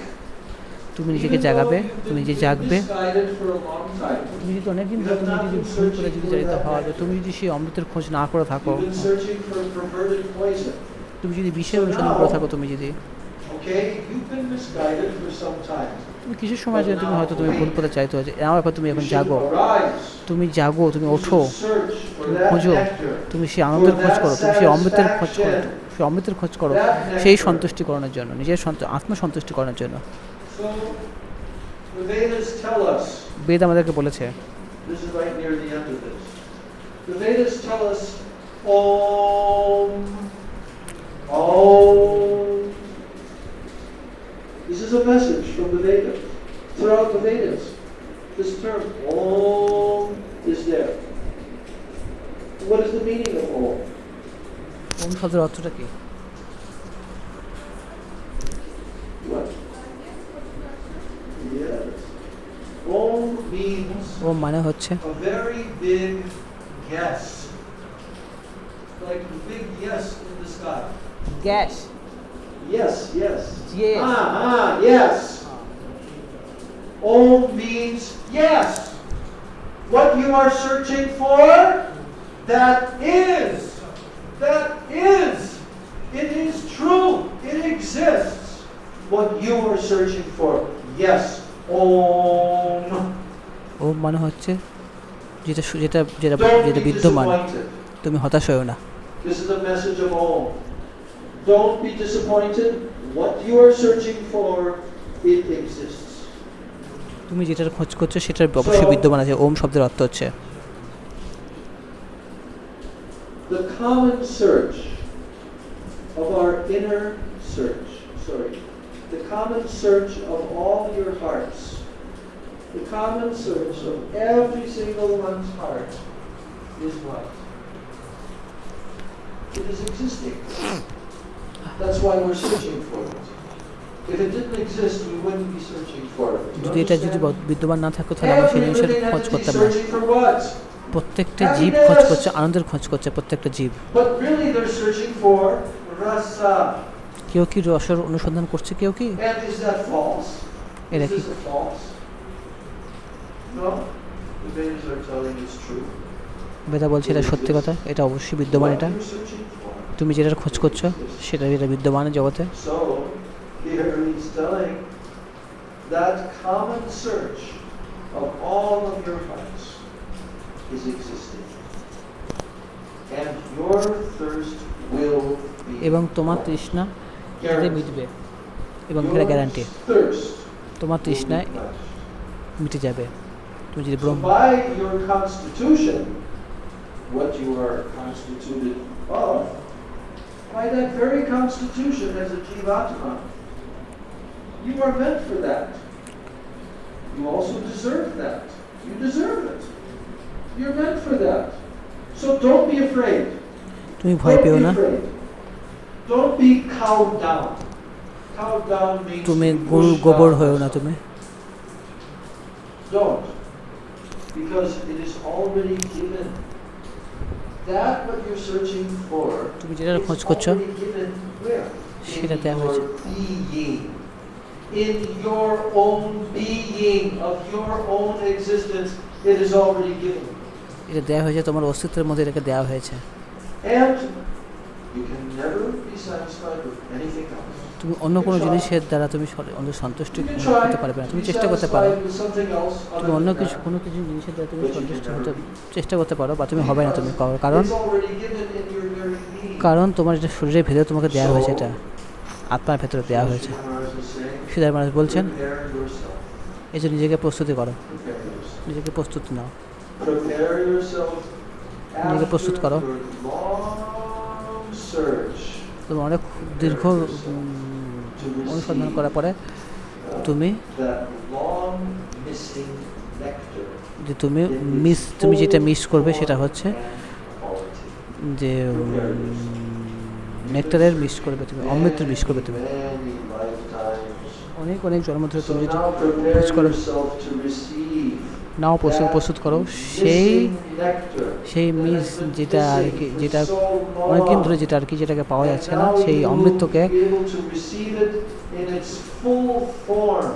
তুমি নিজেকে even জাগাবে, though you've তুমি been নিজে জাগবে। misguided for a long time. তুমি যদি অনেকদিন ধরে তুমি যদি ভুল করে যদি চালিত হওয়া যায়, তুমি যদি সেই অমৃতের খোঁজ না করে থাকো, You've been searching for perverted poison. তুমি যদি বিষের অনুসন্ধান করে থাকো, তুমি যদি Okay, you've been misguided for some time. তুমি কিছু সময় যদি তুমি হয়তো তুমি ভুল পথে চাইতে হচ্ছে, এখন তুমি এখন You should জাগো, arise. তুমি জাগো, তুমি You ওঠো, should search for তুমি that খোঁজো, nectar. তুমি সেই আনন্দের খোঁজ করো, তুমি সেই অমৃতের খোঁজ করো, সেই অমৃতের খোঁজ করো, সেই সন্তুষ্টিকরণের জন্য, নিজের আত্মসন্তুষ্টিকরণের জন্য। So, the Vedas tell us, বেদ আমাদেরকে বলেছে, this is right near the end of this. The Vedas tell us, Om, Om. This is a message from the Vedas. Throughout the Vedas, this term Om is there. What is the meaning of Om? ওম শব্দের অর্থটা কি? What? Yes. Om means ওম মানে হচ্ছে a very big yes. Like a big yes in the sky. Gas. Yes, yes. Yes. Yes. Om means yes. What you are searching for, that is. That is. It is true. It exists. What you are searching for, yes. Om. ওম মানে হচ্ছে যেটা যেটা যেটা Don't যেটা be বিদ্যমান, disappointed. তুমি হতাশ হও না। This is the message of Om. Don't be disappointed. What you are searching for, it exists. তুমি যেটার খোঁজ করছো সেটার অবশ্যই বিদ্যমান আছে। ওম শব্দের অর্থ হচ্ছে The common search of our inner search, the common search of all your hearts, the common search of every single one's heart is what? It is existing. That's why we're searching for it. If it didn't exist, we wouldn't be searching for it. You যদি এটা যদি understand? বিদ্যমান না থাকতো তাহলে আমরা সেই Every জিনিসের living খোঁজ entity করতাম না। searching for what? প্রত্যেকটা জীব খোঁজ করছে, আনন্দের খোঁজ করছে প্রত্যেকটা জীব। But really they're searching for rasa. কেউ কি রসের অনুসন্ধান করছে, কেউ কি And is that false? এটা Is কি this a false? No? The Vedas are telling it's true. বেদা বলছে এটা সত্যি কথা, এটা অবশ্যই বিদ্যমান। What এটা you're searching for. তুমি যেটার খোঁজ করছো সেটা যেটা বিদ্যমান জগতে। So, here he's telling that common search of all of your hearts is existing. And your thirst will be এবং তোমার তৃষ্ণা এতে guaranteed. মিটবে এবং এটা গ্যারান্টি Your thirst তোমার will তৃষ্ণা be quenched. মিটে যাবে তুমি যদি So Brahma by your constitution, what you are constituted of, by that very constitution as a Jivatma, you are meant for that. You also deserve that. You deserve it. You're meant for that. So don't be afraid. তুমি ভয় Don't পেও be না afraid. Don't be cowed down. Cowed down means তুমি to be গরু pushed গোবর down. হয়েও না তুমি Don't. Because it is already given. That what you're searching for তুমি যেটার is খোঁজ করছো already given where? সেটা In দেওয়া হয়েছে your being. In your own being of your own existence, it is already given. এটা দেওয়া হয়েছে তোমার অস্তিত্বের মধ্যে এটাকে দেওয়া হয়েছে And you can never be satisfied with anything else. তুমি অন্য কোনো জিনিসের দ্বারা তুমি অন্য সন্তুষ্টি You can হতে try পারবে না to তুমি be চেষ্টা করতে পারো satisfied with something else তুমি other অন্য than কিছু that. কোনো কিছু জিনিসের দ্বারা তুমি But you can সন্তুষ্ট never হতে be. চেষ্টা করতে পারো বা তুমি হবে না তুমি কারণ It's already given in your very being. কারণ তোমার এটা শরীরের ভেতরে তোমাকে দেওয়া হয়েছে এটা আত্মার ভেতরে দেওয়া হয়েছে Sridhar Maharaj is saying, সুধার মানুষ বলছেন prepare yourself. এই যে নিজেকে প্রস্তুতি করো Prepare yourself. নিজেকে প্রস্তুতি নাও Prepare yourself নিজেকে after প্রস্তুত করো। your long search তুমি অনেক দীর্ঘ অনুসন্ধান করার পরে তুমি that long missing nectar যে তুমি in its তুমি যেটা full মিস করবে সেটা form হচ্ছে and quality. যে নেকটারের মিস করবে তুমি অমৃতের মিস করবে তুমি Many lifetimes. অনেক অনেক জন্ম ধরে So তুমি যদি now prepare খোঁজ করো yourself to receive নাও প্রস্তুত করো সেই missing nectar সেই that মিস has been যেটা আর missing কি for যেটা so অনেকদিন long. ধরে যেটা আর কি যেটাকে পাওয়া And যাচ্ছে না now সেই you অমৃতকে will be able to receive it in its full form,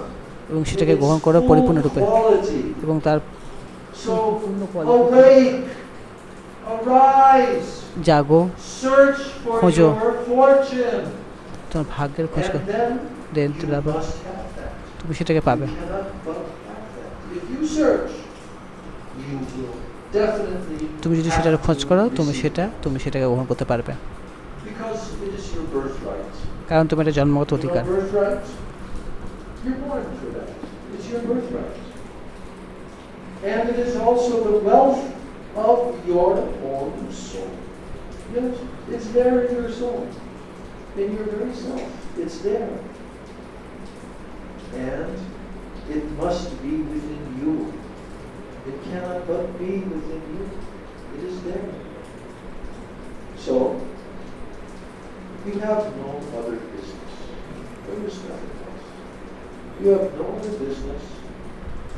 এবং in সেটাকে its গ্রহণ করো full পরিপূর্ণরূপে quality. এবং তার So পূর্ণ quality awake, arise, Jago search for খোঁজো। your fortune, তোমার ভাগ্যের খোঁজ and করো then দেন you তুমি পাবে must have that. তুমি সেটাকে You পাবে cannot but have that. If you search, you will definitely তুমি যদি have সেটার খোঁজ to করো receive it. তুমি সেটাকে গ্রহণ করতে পারবে Because it is your birthright. কারণ তুমি এটা জন্মগত You know অধিকার birthright? You're born for that. It's your birthright. And it is also the wealth of your own soul. Yes, it's there in your soul. In your very self. It's there. And it must be within you. It cannot but be within you. It is there. So, you have no other business. Understand this. You have no other business.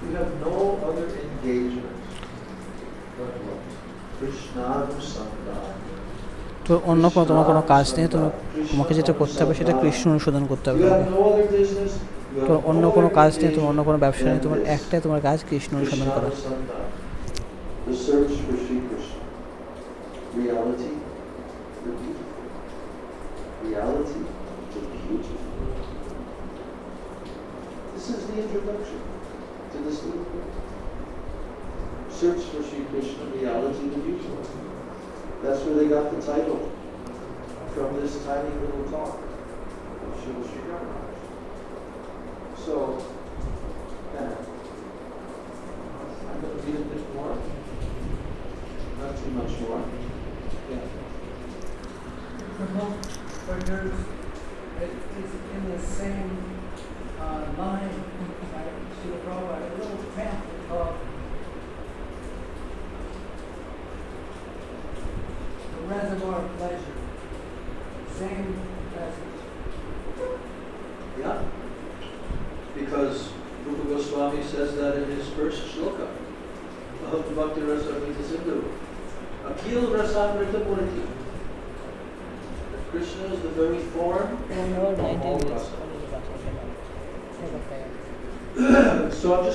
You have no other engagement. But what? Krishnanusandhana. তো অন্য কোনো তোমার কোনো কাজ নেই তোমাকে যেটা করতে হবে সেটা কৃষ্ণ অনুসন্ধান করতে হবে You তোমাকে have no other business. You have তো অন্য no কোনো other কাজ নেই তোমার অন্য engagement কোনো ব্যবসা নেই than তোমার this. একটাই তোমার কাজ কৃষ্ণ অনুসন্ধান করা Krishnanusandhana. The search for Sri Krishna. Reality, the beautiful. Reality, the beautiful. This is the introduction to this little book. Search for Sri Krishna, reality, the beautiful. That's where they got the title from this tiny little talk of Srila Sridhar Maharaj. So, I'm going to read a bit more. Not too much more. Yeah. But there's, it's in the same line, like Srila Prabhupada, a little pamphlet called The Reservoir of Pleasure. Same message. Yeah. Because Rupa Goswami says that in his first shloka of Bhakti Rasamrita Sindhu. Akhil Rasamrita Murti. That Krishna is the very form of all rasa. So I'm just